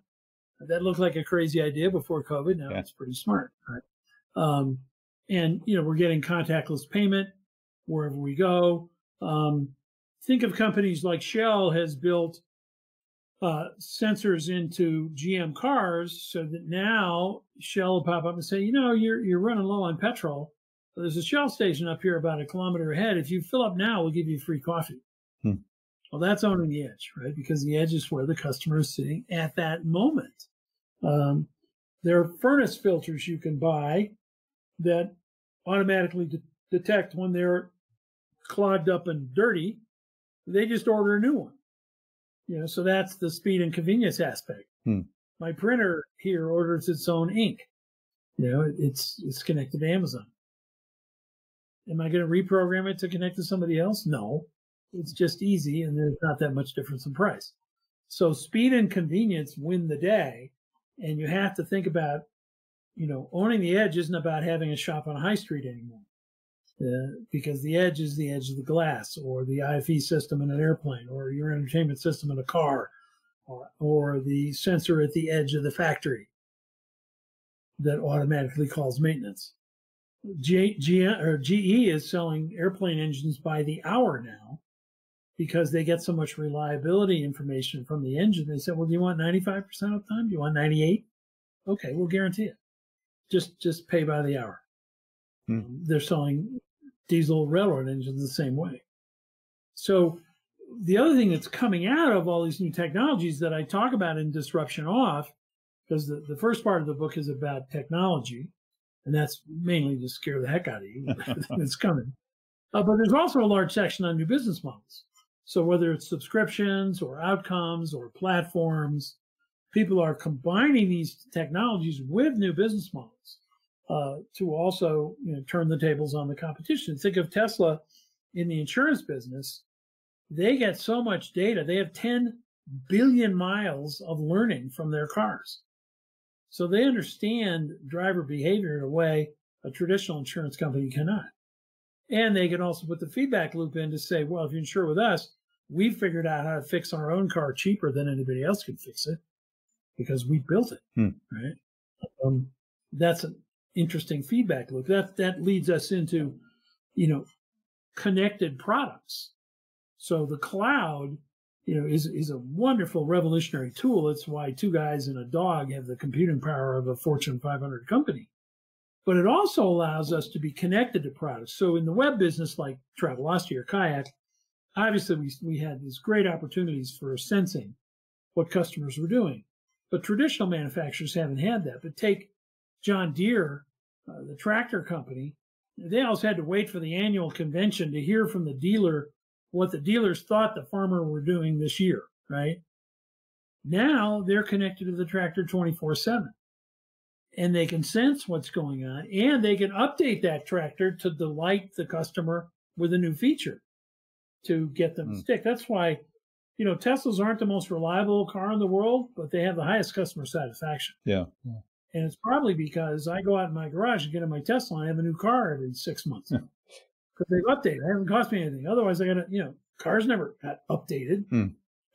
That looked like a crazy idea before COVID. Now it's pretty smart, right? And we're getting contactless payment wherever we go. Think of companies like Shell has built sensors into GM cars, so that now Shell will pop up and say, you're running low on petrol. There's a Shell station up here about a kilometer ahead. If you fill up now, we'll give you free coffee. Well, that's owning the edge, right? Because the edge is where the customer is sitting at that moment. There are furnace filters you can buy that automatically detect when they're clogged up and dirty. They just order a new one. So that's the speed and convenience aspect. My printer here orders its own ink. It's connected to Amazon. Am I going to reprogram it to connect to somebody else? No. It's just easy, and there's not that much difference in price. So speed and convenience win the day, and you have to think about, owning the edge isn't about having a shop on a high street anymore. Because the edge is the edge of the glass, or the IFE system in an airplane, or your entertainment system in a car, or the sensor at the edge of the factory that automatically calls maintenance. GE is selling airplane engines by the hour now, because they get so much reliability information from the engine. They said, well, do you want 95% of the time? Do you want 98? Okay, we'll guarantee it. Just pay by the hour. They're selling diesel railroad engines the same way. So the other thing that's coming out of all these new technologies that I talk about in Disruption Off, because the first part of the book is about technology, and that's mainly to scare the heck out of you. It's coming. But there's also a large section on new business models. So whether it's subscriptions or outcomes or platforms, people are combining these technologies with new business models to also turn the tables on the competition. Think of Tesla in the insurance business. They get so much data. They have 10 billion miles of learning from their cars. So they understand driver behavior in a way a traditional insurance company cannot. And they can also put the feedback loop in to say, well, if you insure with us, we figured out how to fix our own car cheaper than anybody else could fix it because we built it, right? That's an interesting feedback loop. That leads us into, connected products. So the cloud, is a wonderful revolutionary tool. It's why two guys and a dog have the computing power of a Fortune 500 company. But it also allows us to be connected to products. So in the web business, like Travelocity or Kayak, obviously we had these great opportunities for sensing what customers were doing. But traditional manufacturers haven't had that. But take John Deere, the tractor company, they also had to wait for the annual convention to hear from the dealer what the dealers thought the farmer were doing this year, right? Now they're connected to the tractor 24/7, and they can sense what's going on, and they can update that tractor to delight the customer with a new feature to get them to stick. That's why, Teslas aren't the most reliable car in the world, but they have the highest customer satisfaction. Yeah. And it's probably because I go out in my garage and get in my Tesla and I have a new car every 6 months. Because they've updated. It hasn't cost me anything. Otherwise, I got to, cars never got updated.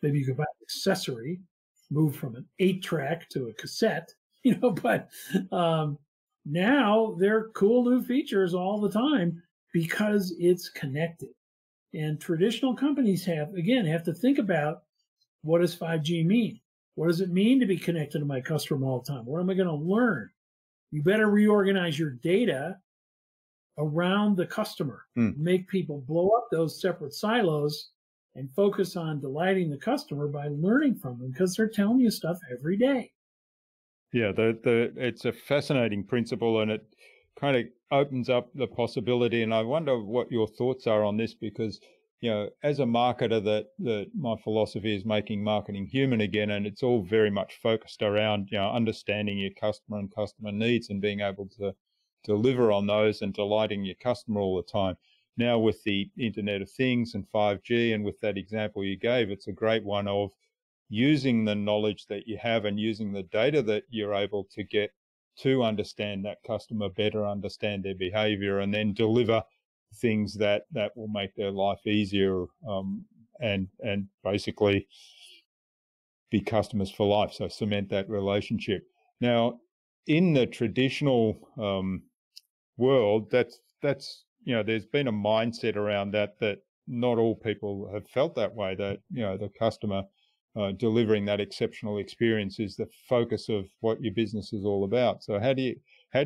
Maybe you could buy an accessory, move from an 8-track to a cassette, but now they're cool new features all the time because it's connected. And traditional companies have to think about, what does 5G mean? What does it mean to be connected to my customer all the time? What am I going to learn? You better reorganize your data around the customer. Make people blow up those separate silos and focus on delighting the customer by learning from them, because they're telling you stuff every day. Yeah, it's a fascinating principle, and it kind of opens up the possibility. And I wonder what your thoughts are on this, because as a marketer, that my philosophy is making marketing human again, and it's all very much focused around understanding your customer and customer needs and being able to deliver on those and delighting your customer all the time. Now with the Internet of Things and 5G, and with that example you gave, it's a great one of using the knowledge that you have and using the data that you're able to get to understand that customer better, understand their behavior, and then deliver things that will make their life easier, and basically be customers for life. So cement that relationship. Now, in the traditional world, that's there's been a mindset around that not all people have felt that way. That the customer delivering that exceptional experience is the focus of what your business is all about. So how do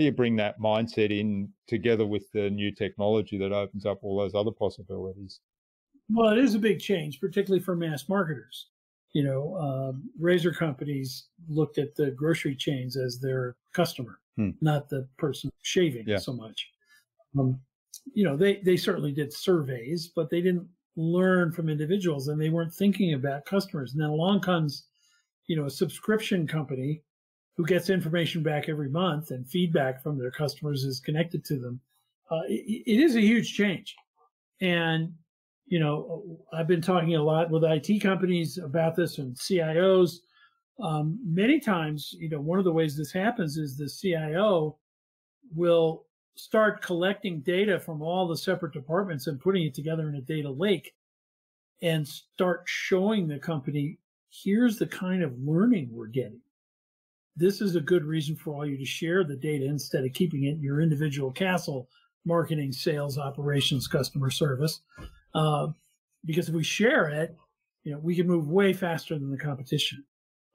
you bring that mindset in together with the new technology that opens up all those other possibilities? Well, it is a big change, particularly for mass marketers. Razor companies looked at the grocery chains as their customer, not the person shaving so much. They certainly did surveys, but they didn't learn from individuals, and they weren't thinking about customers. And then along comes, a subscription company who gets information back every month, and feedback from their customers is connected to them. It is a huge change. And, I've been talking a lot with IT companies about this and CIOs. Many times, one of the ways this happens is the CIO will start collecting data from all the separate departments and putting it together in a data lake, and start showing the company, here's the kind of learning we're getting. This is a good reason for all you to share the data instead of keeping it in your individual castle, marketing, sales, operations, customer service. Because if we share it, we can move way faster than the competition.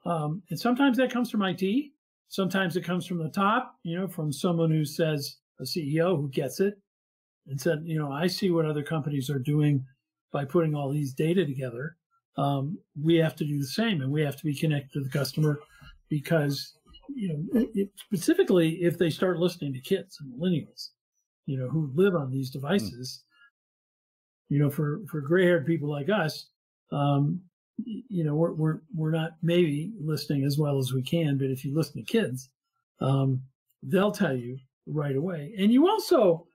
And sometimes that comes from IT. Sometimes it comes from the top, from someone who says, a CEO who gets it and said, I see what other companies are doing by putting all these data together. We have to do the same, and we have to be connected to the customer, because, specifically if they start listening to kids and millennials, who live on these devices, for gray-haired people like us, we're not maybe listening as well as we can, but if you listen to kids, they'll tell you right away. And you also,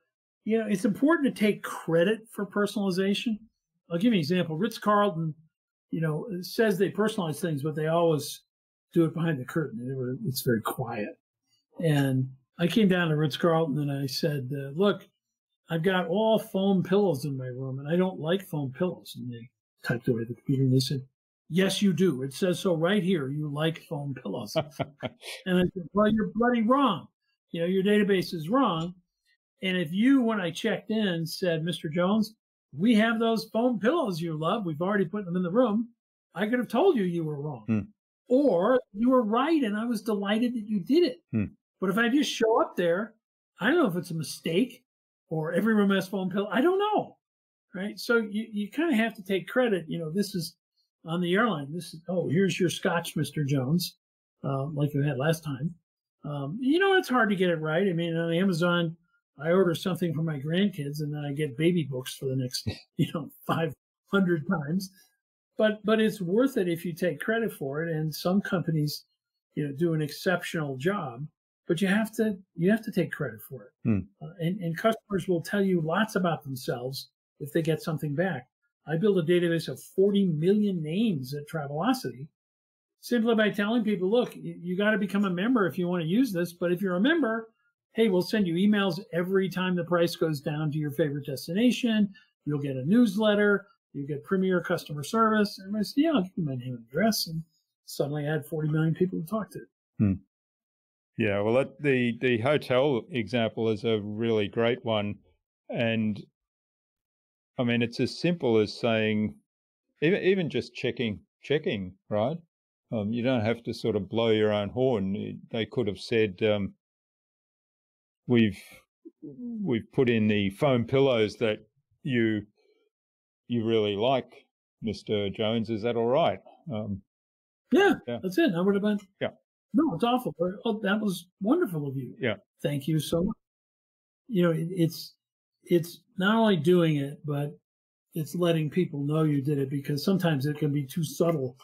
it's important to take credit for personalization. I'll give you an example. Ritz-Carlton, says they personalize things, but they always do it behind the curtain. It's very quiet. And I came down to Ritz-Carlton and I said, look, I've got all foam pillows in my room, and I don't like foam pillows. And they typed away the computer and they said, yes, you do. It says so right here. You like foam pillows. And I said, well, you're bloody wrong. Your database is wrong. And if you, when I checked in, said, Mr. Jones, we have those foam pillows you love, we've already put them in the room, I could have told you were wrong. Or you were right, and I was delighted that you did it. But if I just show up there, I don't know if it's a mistake or every room has foam pillow. I don't know, right? So you kind of have to take credit. This is on the airline. This is, here's your scotch, Mr. Jones, like you had last time. It's hard to get it right. I mean, on Amazon, I order something for my grandkids and then I get baby books for the next, 500 times. But it's worth it if you take credit for it. And some companies, do an exceptional job, but you have to take credit for it. And customers will tell you lots about themselves if they get something back. I built a database of 40 million names at Travelocity simply by telling people, look, you got to become a member if you want to use this. But if you're a member, hey, we'll send you emails every time the price goes down to your favorite destination. You'll get a newsletter. You get premier customer service. And I said, yeah, I'll give you my name and address. And suddenly I had 40 million people to talk to. Yeah, well, the hotel example is a really great one. And I mean, it's as simple as saying, even just checking, right? You don't have to sort of blow your own horn. They could have said, we've put in the foam pillows that you really like, Mr. Jones. Is that all right? Yeah, that's it. I would have been. Yeah. No, it's awful. Oh, that was wonderful of you. Yeah. Thank you so much. It's not only doing it, but it's letting people know you did it, because sometimes it can be too subtle.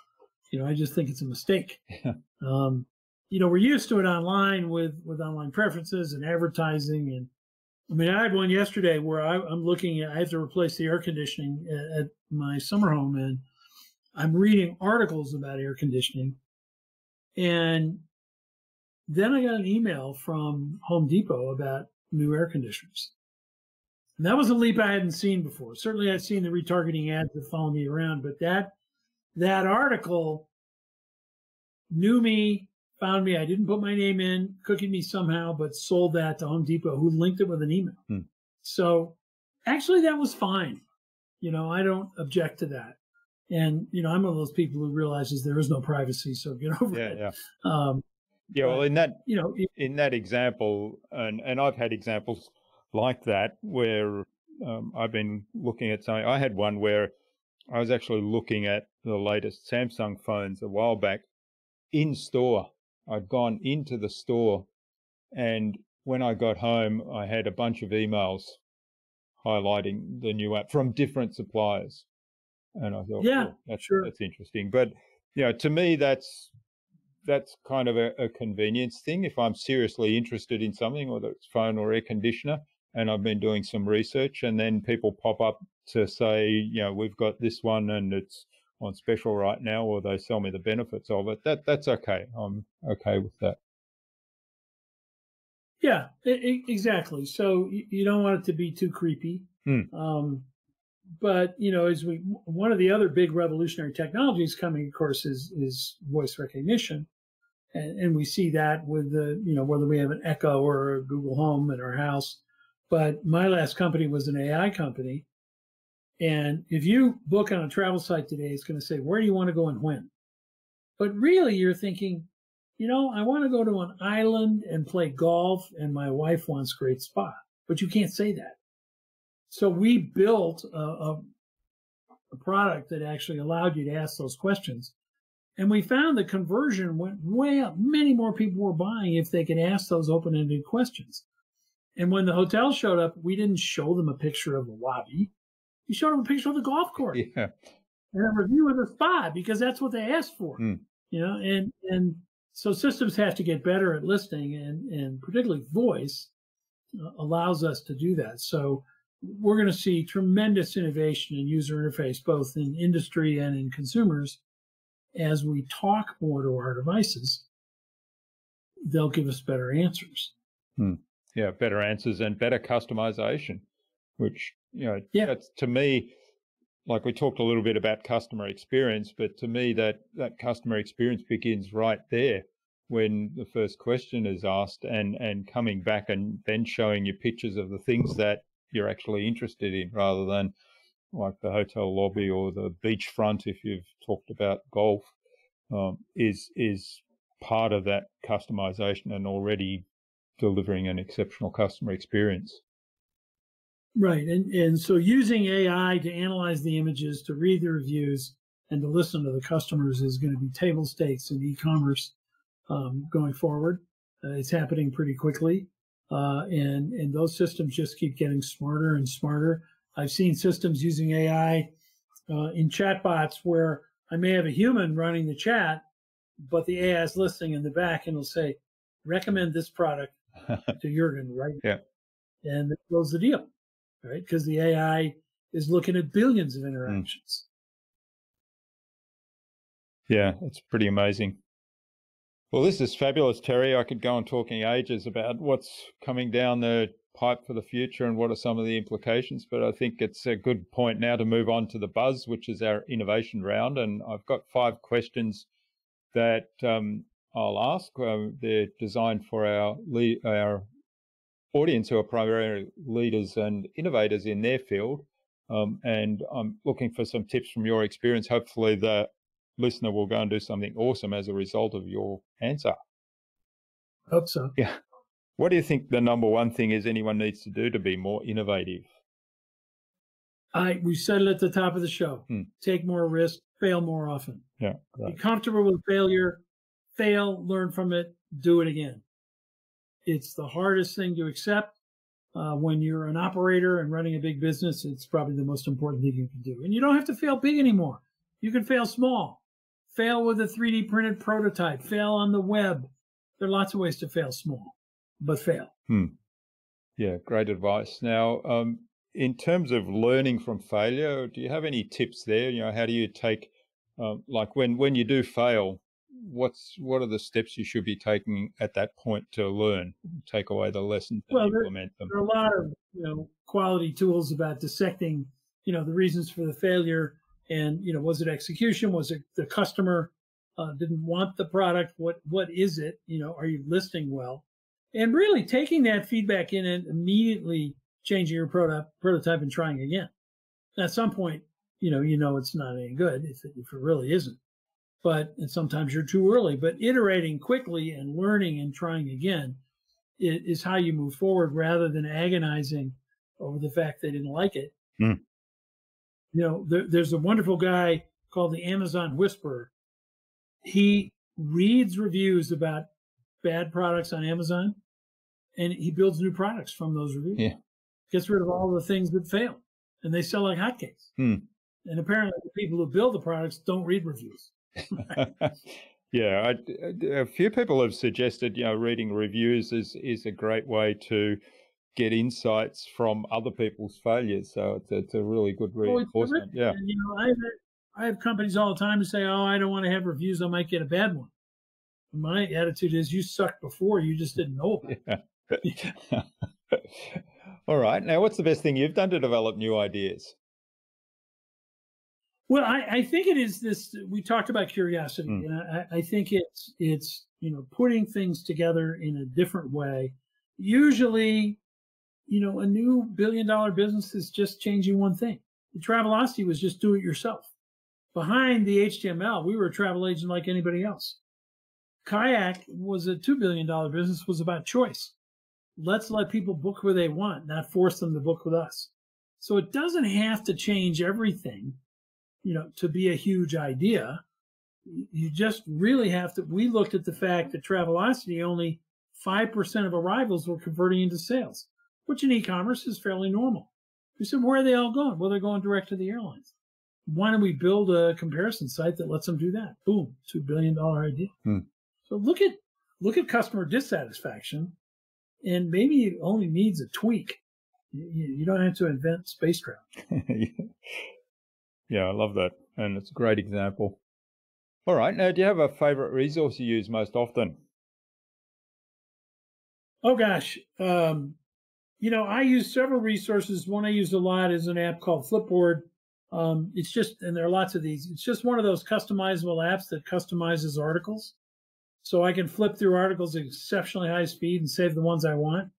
I just think it's a mistake. Yeah. We're used to it online with online preferences and advertising. And I mean, I had one yesterday where I'm looking at, I have to replace the air conditioning at my summer home, and I'm reading articles about air conditioning. And then I got an email from Home Depot about new air conditioners. And that was a leap I hadn't seen before. Certainly I'd seen the retargeting ads that follow me around, but that article knew me, found me. I didn't put my name in, cookied me somehow, but sold that to Home Depot, who linked it with an email. So actually that was fine. I don't object to that. And, I'm one of those people who realizes there is no privacy, so get over it. Yeah. Well, in that example, and I've had examples like that where I've been looking at something. I had one where I was actually looking at the latest Samsung phones a while back in store. I'd gone into the store, and when I got home, I had a bunch of emails highlighting the new app from different suppliers. And I thought, that's interesting. But, to me, that's kind of a convenience thing. If I'm seriously interested in something, whether it's phone or air conditioner, and I've been doing some research, and then people pop up to say, we've got this one and it's on special right now, or they sell me the benefits of it, that's okay. I'm okay with that. Yeah, exactly. So you don't want it to be too creepy. But, one of the other big revolutionary technologies coming, of course, is voice recognition. And we see that with whether we have an Echo or a Google Home in our house. But my last company was an AI company. And if you book on a travel site today, it's going to say, where do you want to go and when? But really, you're thinking, I want to go to an island and play golf, and my wife wants a great spa. But you can't say that. So we built a product that actually allowed you to ask those questions. And we found the conversion went way up. Many more people were buying if they could ask those open-ended questions. And when the hotel showed up, we didn't show them a picture of the lobby. We showed them a picture of the golf course. Yeah. And a review of the spa, because that's what they asked for. And so systems have to get better at listening, and particularly voice allows us to do that. So we're going to see tremendous innovation in user interface, both in industry and in consumers. As we talk more to our devices, they'll give us better answers. Yeah, better answers and better customization, which, that's, to me, like we talked a little bit about customer experience, but to me that customer experience begins right there when the first question is asked, and coming back and then showing you pictures of the things that you're actually interested in, rather than like the hotel lobby or the beachfront, if you've talked about golf, is part of that customization and already delivering an exceptional customer experience. Right. And so using AI to analyze the images, to read the reviews, and to listen to the customers is going to be table stakes in e-commerce going forward. It's happening pretty quickly. And those systems just keep getting smarter and smarter. I've seen systems using AI in chatbots where I may have a human running the chat, but the AI is listening in the back and will say, recommend this product to Jurgen, right? Yeah. And that close the deal, right? Because the AI is looking at billions of interactions. Yeah, it's pretty amazing. Well, this is fabulous, Terry. I could go on talking ages about what's coming down the pipe for the future and what are some of the implications, but I think it's a good point now to move on to the buzz, which is our innovation round. And I've got 5 questions that I'll ask. They're designed for our audience who are primarily leaders and innovators in their field. And I'm looking for some tips from your experience. Hopefully the listener will go and do something awesome as a result of your answer. Hope so. Yeah. What do you think the number one thing is anyone needs to do to be more innovative? We said it at the top of the show. Take more risk, fail more often. Yeah. Right. Be comfortable with failure, fail, learn from it, do it again. It's the hardest thing to accept. When you're an operator and running a big business, it's probably the most important thing you can do. And you don't have to fail big anymore. You can fail small. Fail with a 3D printed prototype. Fail on the web. There are lots of ways to fail small, but fail. Yeah, great advice. Now, in terms of learning from failure, do you have any tips there? You know, how do you take, like when you do fail, what are the steps you should be taking at that point to learn, take away the lessons and implement them? There are a lot of quality tools about dissecting the reasons for the failure, and was it execution? Was it the customer didn't want the product? What is it? Are you listening well? And really taking that feedback in and immediately changing your prototype and trying again. At some point, it's not any good if it really isn't. And sometimes you're too early. But iterating quickly and learning and trying again is how you move forward, rather than agonizing over the fact they didn't like it. There's a wonderful guy called the Amazon Whisperer. He reads reviews about bad products on Amazon, and he builds new products from those reviews. Yeah. Gets rid of all the things that fail, and they sell like hotcakes. And apparently the people who build the products don't read reviews. Yeah, a few people have suggested, reading reviews is a great way to get insights from other people's failures. So it's a really good reinforcement. Yeah. And, I have companies all the time who say, "Oh, I don't want to have reviews. I might get a bad one." My attitude is, you sucked before. You just didn't know about it. All right. Now, what's the best thing you've done to develop new ideas? Well, I think it is this. We talked about curiosity, and I think it's putting things together in a different way. Usually, a new billion-dollar business is just changing one thing. The Travelocity was just do it yourself. Behind the HTML, we were a travel agent like anybody else. Kayak was a $2 billion business, was about choice. Let's let people book where they want, not force them to book with us. So it doesn't have to change everything, to be a huge idea. You just really have to. We looked at the fact that Travelocity, only 5% of arrivals were converting into sales, which in e-commerce is fairly normal. We said, where are they all going? Well, they're going direct to the airlines. Why don't we build a comparison site that lets them do that? Boom, $2 billion idea. So look at customer dissatisfaction, and maybe it only needs a tweak. You don't have to invent space travel. Yeah, I love that. And it's a great example. All right. Now, do you have a favorite resource you use most often? Oh, gosh. I use several resources. One I use a lot is an app called Flipboard. It's just, and there are lots of these, it's just one of those customizable apps that customizes articles. So I can flip through articles at exceptionally high speed and save the ones I want.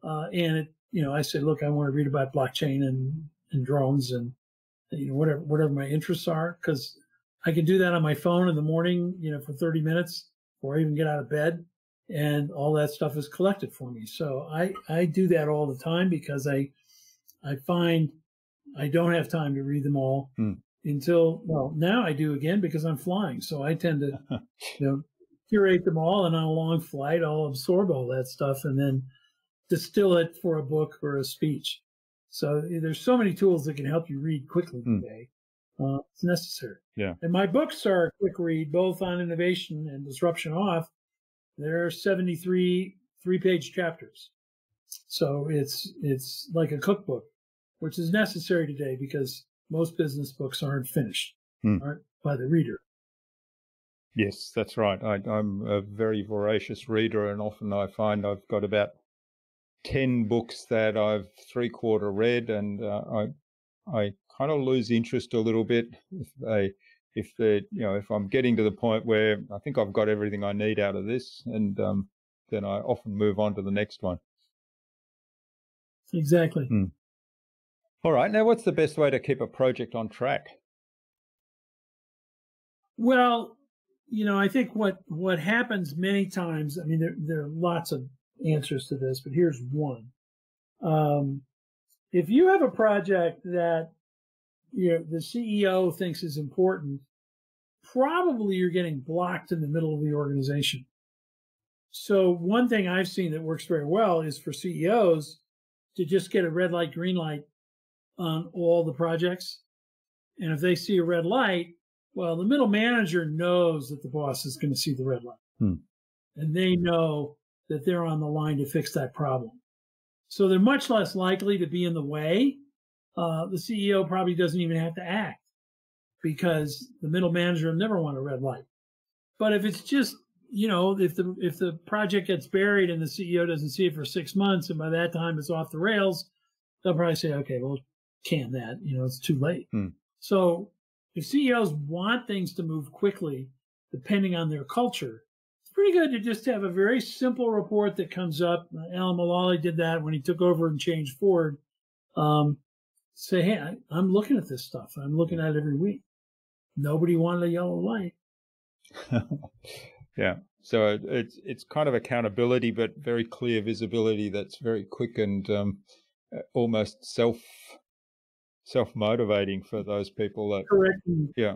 And I say, look, I want to read about blockchain and drones and whatever my interests are, because I can do that on my phone in the morning, for 30 minutes, or even get out of bed, and all that stuff is collected for me. So I do that all the time, because I find I don't have time to read them all until, now I do again, because I'm flying. So I tend to, curate them all, and on a long flight, I'll absorb all that stuff and then distill it for a book or a speech. So there's so many tools that can help you read quickly today. It's necessary. Yeah. And my books are a quick read, both on innovation and disruption off. There are 73 3-page chapters. So it's like a cookbook, which is necessary today because most business books aren't finished, aren't by the reader. Yes, that's right. I'm a very voracious reader, and often I find I've got about 10 books that I've three-quarter read, and I kind of lose interest a little bit if I'm getting to the point where I think I've got everything I need out of this, and then I often move on to the next one. Exactly. All right. Now, what's the best way to keep a project on track? Well, I think what happens many times, I mean, there are lots of answers to this, but here's one. If you have a project that the CEO thinks is important, probably you're getting blocked in the middle of the organization. So one thing I've seen that works very well is for CEOs to just get a red light, green light on all the projects. And if they see a red light, well, the middle manager knows that the boss is going to see the red light. And they know that they're on the line to fix that problem. So they're much less likely to be in the way. The CEO probably doesn't even have to act because the middle manager will never want a red light. But if it's just, if the project gets buried and the CEO doesn't see it for 6 months, and by that time it's off the rails, they'll probably say, okay, well, can that, it's too late. So if CEOs want things to move quickly, depending on their culture, it's pretty good to just have a very simple report that comes up. Alan Mulally did that when he took over and changed Ford. Say, hey, I'm looking at this stuff. I'm looking at it every week. Nobody wanted a yellow light. Yeah. So it's kind of accountability, but very clear visibility that's very quick and almost self-motivating for those people. That, correct. Yeah.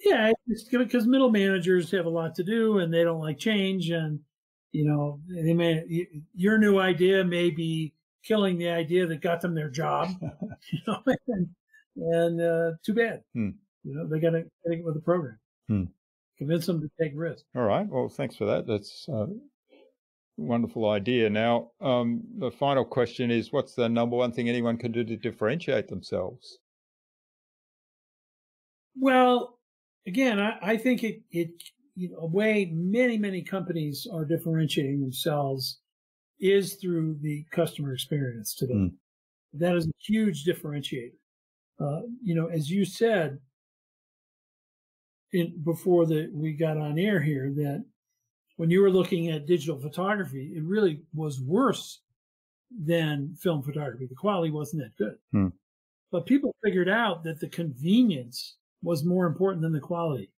Yeah, it's because middle managers have a lot to do and they don't like change. And, your new idea may be killing the idea that got them their job, and too bad. They got to get with the program. Convince them to take risks. All right. Well, thanks for that. That's a wonderful idea. Now, the final question is, what's the number one thing anyone can do to differentiate themselves? Well, again, I think a way many companies are differentiating themselves is through the customer experience today. That is a huge differentiator. As you said before we got on air here, that when you were looking at digital photography, it really was worse than film photography. The quality wasn't that good. But people figured out that the convenience was more important than the quality.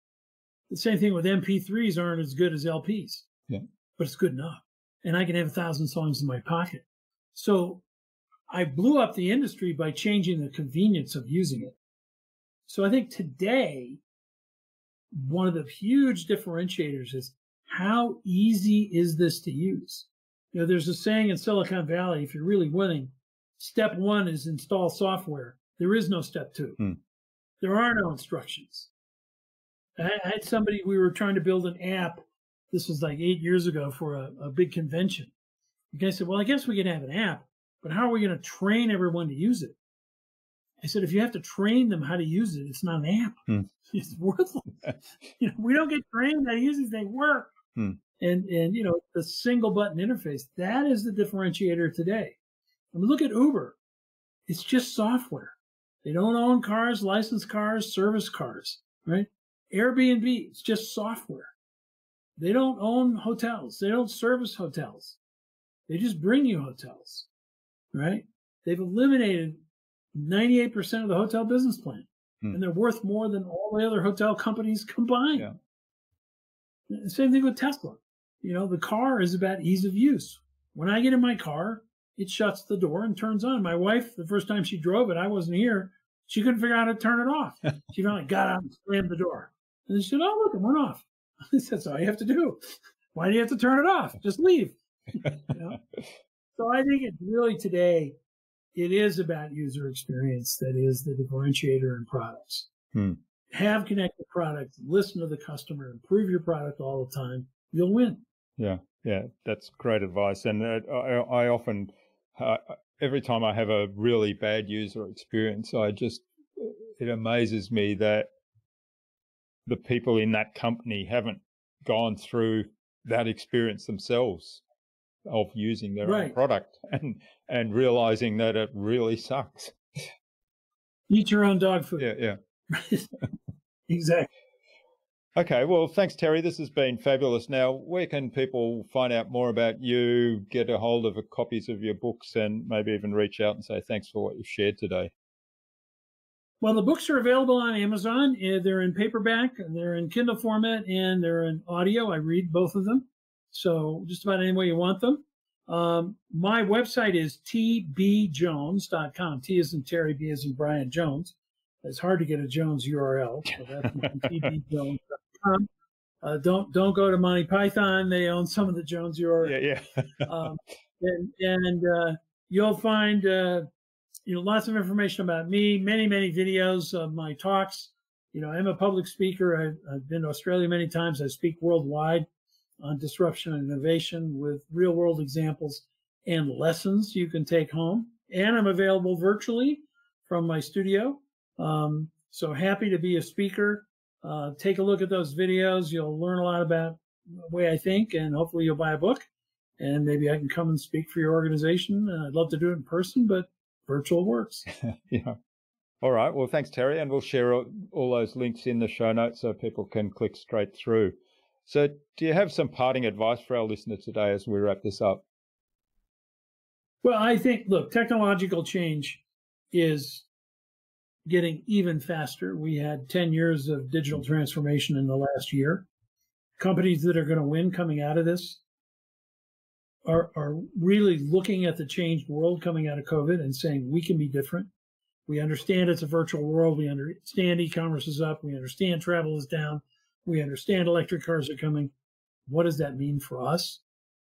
The same thing with MP3s aren't as good as LPs, but it's good enough. And I can have 1,000 songs in my pocket. So I blew up the industry by changing the convenience of using it. So I think today, one of the huge differentiators is how easy is this to use? There's a saying in Silicon Valley, if you're really winning, step one is install software. There is no step two. There are no instructions. I had somebody, we were trying to build an app. This was like 8 years ago for a big convention. The guy said, well, I guess we can have an app, but how are we going to train everyone to use it? I said, if you have to train them how to use it, it's not an app. It's worthless. We don't get trained how to use it. They work. And the single button interface, that is the differentiator today. I mean, look at Uber. It's just software. They don't own cars, licensed cars, service cars, right? Airbnb, it's just software. They don't own hotels. They don't service hotels. They just bring you hotels, right? They've eliminated 98% of the hotel business plan, and they're worth more than all the other hotel companies combined. Same thing with Tesla. The car is about ease of use. When I get in my car, it shuts the door and turns on. My wife, the first time she drove it, I wasn't here. She couldn't figure out how to turn it off. She finally got out and slammed the door. And she said, oh, look, it went off. I said, that's all you have to do. Why do you have to turn it off? Just leave. So I think it's really today, it is about user experience that is the differentiator in products. Have connected products, listen to the customer, improve your product all the time. You'll win. Yeah, that's great advice. And I often, every time I have a really bad user experience, it amazes me that the people in that company haven't gone through that experience themselves of using their own product and realizing that it really sucks. Eat your own dog food. Yeah. Exactly. Okay, well, thanks, Terry. This has been fabulous. Now, where can people find out more about you, get a hold of copies of your books, and maybe even reach out and say thanks for what you've shared today? Well, the books are available on Amazon. They're in paperback, they're in Kindle format, and they're in audio. I read both of them. So just about any way you want them. My website is tbjones.com. T as in Terry, B as in Brian Jones. It's hard to get a Jones URL. So that's tbjones.com. Don't go to Monty Python. They own some of the Jones URL. And you'll find lots of information about me, many videos of my talks. I'm a public speaker. I've been to Australia many times. I speak worldwide on disruption and innovation with real world examples and lessons you can take home. And I'm available virtually from my studio. So happy to be a speaker. Take a look at those videos. You'll learn a lot about the way I think, and hopefully you'll buy a book, and maybe I can come and speak for your organization. I'd love to do it in person, but virtual works. Yeah. All right. Well, thanks, Terry. And we'll share all those links in the show notes so people can click straight through. So do you have some parting advice for our listener today as we wrap this up? Well, I think, look, technological change is getting even faster. We had 10 years of digital transformation in the last year. Companies that are going to win coming out of this are really looking at the changed world coming out of COVID and saying, we can be different. We understand it's a virtual world. We understand e-commerce is up. We understand travel is down. We understand electric cars are coming. What does that mean for us?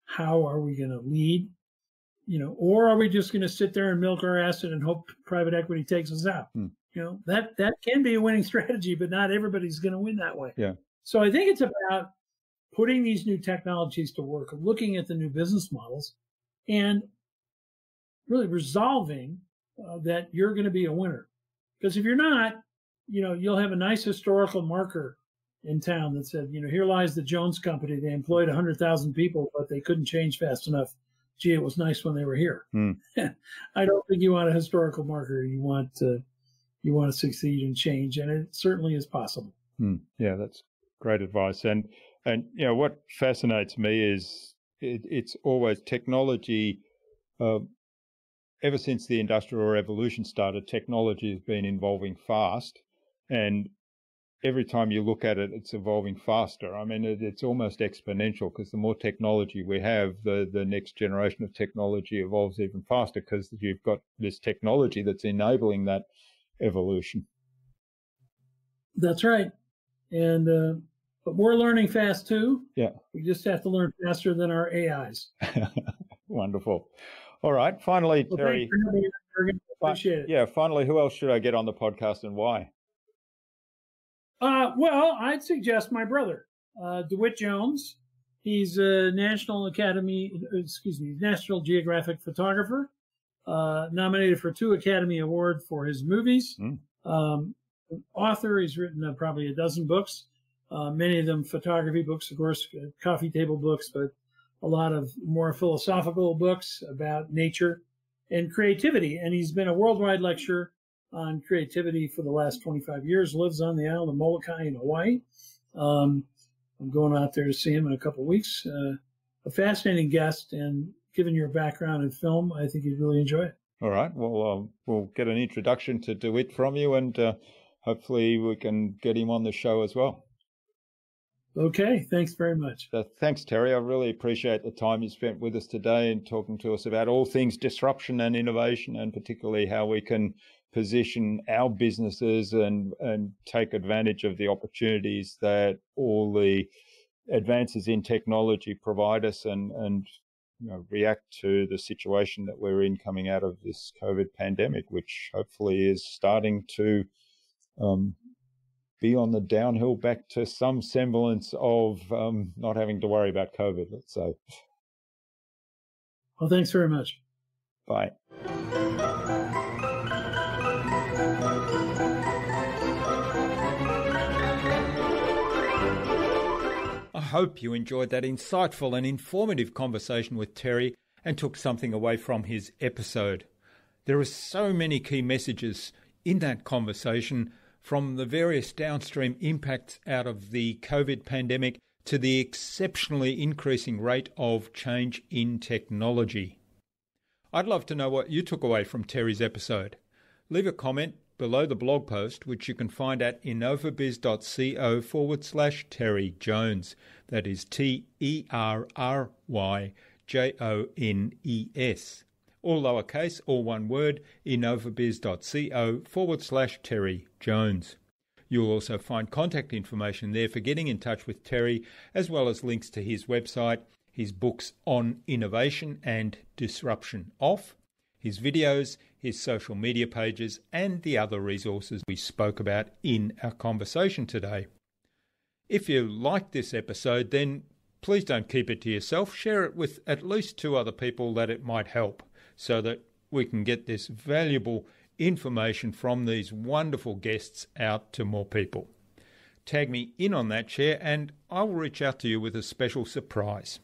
How are we going to lead? Or are we just going to sit there and milk our asset and hope private equity takes us out? That can be a winning strategy, but not everybody's going to win that way. Yeah. So I think it's about putting these new technologies to work, looking at the new business models, and really resolving that you're going to be a winner. Because if you're not, you'll have a nice historical marker in town that said, here lies the Jones Company. They employed 100,000 people, but they couldn't change fast enough. Gee, it was nice when they were here. I don't think you want a historical marker. You want to succeed and change, and it certainly is possible. Yeah, that's great advice. And what fascinates me is it's always technology. Ever since the Industrial Revolution started, technology has been evolving fast, and every time you look at it, it's evolving faster. I mean, it's almost exponential, because the more technology we have, the next generation of technology evolves even faster, because you've got this technology that's enabling that evolution. That's right. And but we're learning fast too. Yeah. We just have to learn faster than our AIs. Wonderful. All right. Finally, well, Terry. Thanks for having me, Jürgen. Appreciate it. Yeah. Finally, who else should I get on the podcast and why? Well, I'd suggest my brother, DeWitt Jones. He's a National Geographic photographer, nominated for 2 Academy Awards for his movies. Author, he's written probably a dozen books, many of them photography books, of course, coffee table books, but a lot of more philosophical books about nature and creativity. And he's been a worldwide lecturer on creativity for the last 25 years, lives on the island of Molokai in Hawaii. I'm going out there to see him in a couple of weeks. A fascinating guest, and given your background in film, I think you'd really enjoy it. All right. Well, we'll get an introduction to DeWitt from you, and hopefully we can get him on the show as well. Okay. Thanks very much. Thanks, Terry. I really appreciate the time you spent with us today and talking to us about all things disruption and innovation, and particularly how we can position our businesses and take advantage of the opportunities that all the advances in technology provide us, and react to the situation that we're in coming out of this COVID pandemic, which hopefully is starting to be on the downhill back to some semblance of not having to worry about COVID, let's say. Well, thanks very much. Bye. I hope you enjoyed that insightful and informative conversation with Terry and took something away from his episode. There are so many key messages in that conversation, from the various downstream impacts out of the COVID pandemic to the exceptionally increasing rate of change in technology. I'd love to know what you took away from Terry's episode. Leave a comment below the blog post, which you can find at innovabiz.co/Terry Jones. That is TERRYJONES. All lowercase, all one word, innovabiz.co/Terry Jones. You'll also find contact information there for getting in touch with Terry, as well as links to his website, his books on innovation and disruption his videos, his social media pages, and the other resources we spoke about in our conversation today. If you like this episode, then please don't keep it to yourself. Share it with at least 2 other people that it might help, so that we can get this valuable information from these wonderful guests out to more people. Tag me in on that share and I will reach out to you with a special surprise.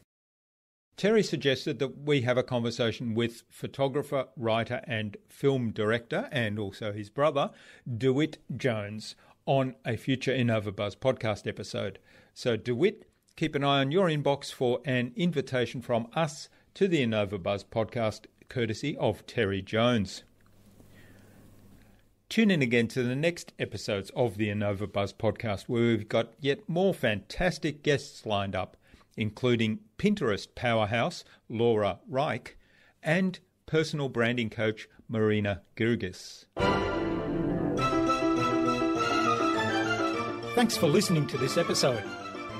Terry suggested that we have a conversation with photographer, writer and film director, and also his brother, DeWitt Jones, on a future InnovaBuzz podcast episode. So DeWitt, keep an eye on your inbox for an invitation from us to the InnovaBuzz podcast, courtesy of Terry Jones. Tune in again to the next episodes of the InnovaBuzz podcast, where we've got yet more fantastic guests lined up, including Pinterest powerhouse Laura Reich and personal branding coach Marina Gurgis. Thanks for listening to this episode.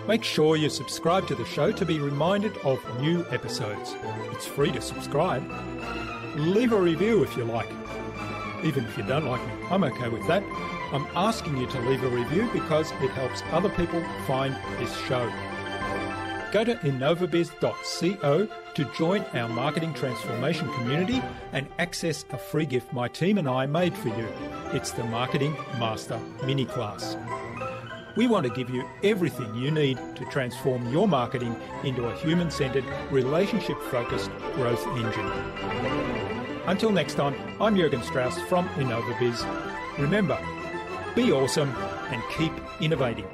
Make sure you subscribe to the show to be reminded of new episodes. It's free to subscribe. Leave a review if you like. Even if you don't like me, I'm okay with that. I'm asking you to leave a review because it helps other people find this show. Go to innovabiz.co to join our marketing transformation community and access a free gift my team and I made for you. It's the Marketing Master Mini Class. We want to give you everything you need to transform your marketing into a human-centered, relationship-focused growth engine. Until next time, I'm Jürgen Strauss from InnovaBiz. Remember, be awesome and keep innovating.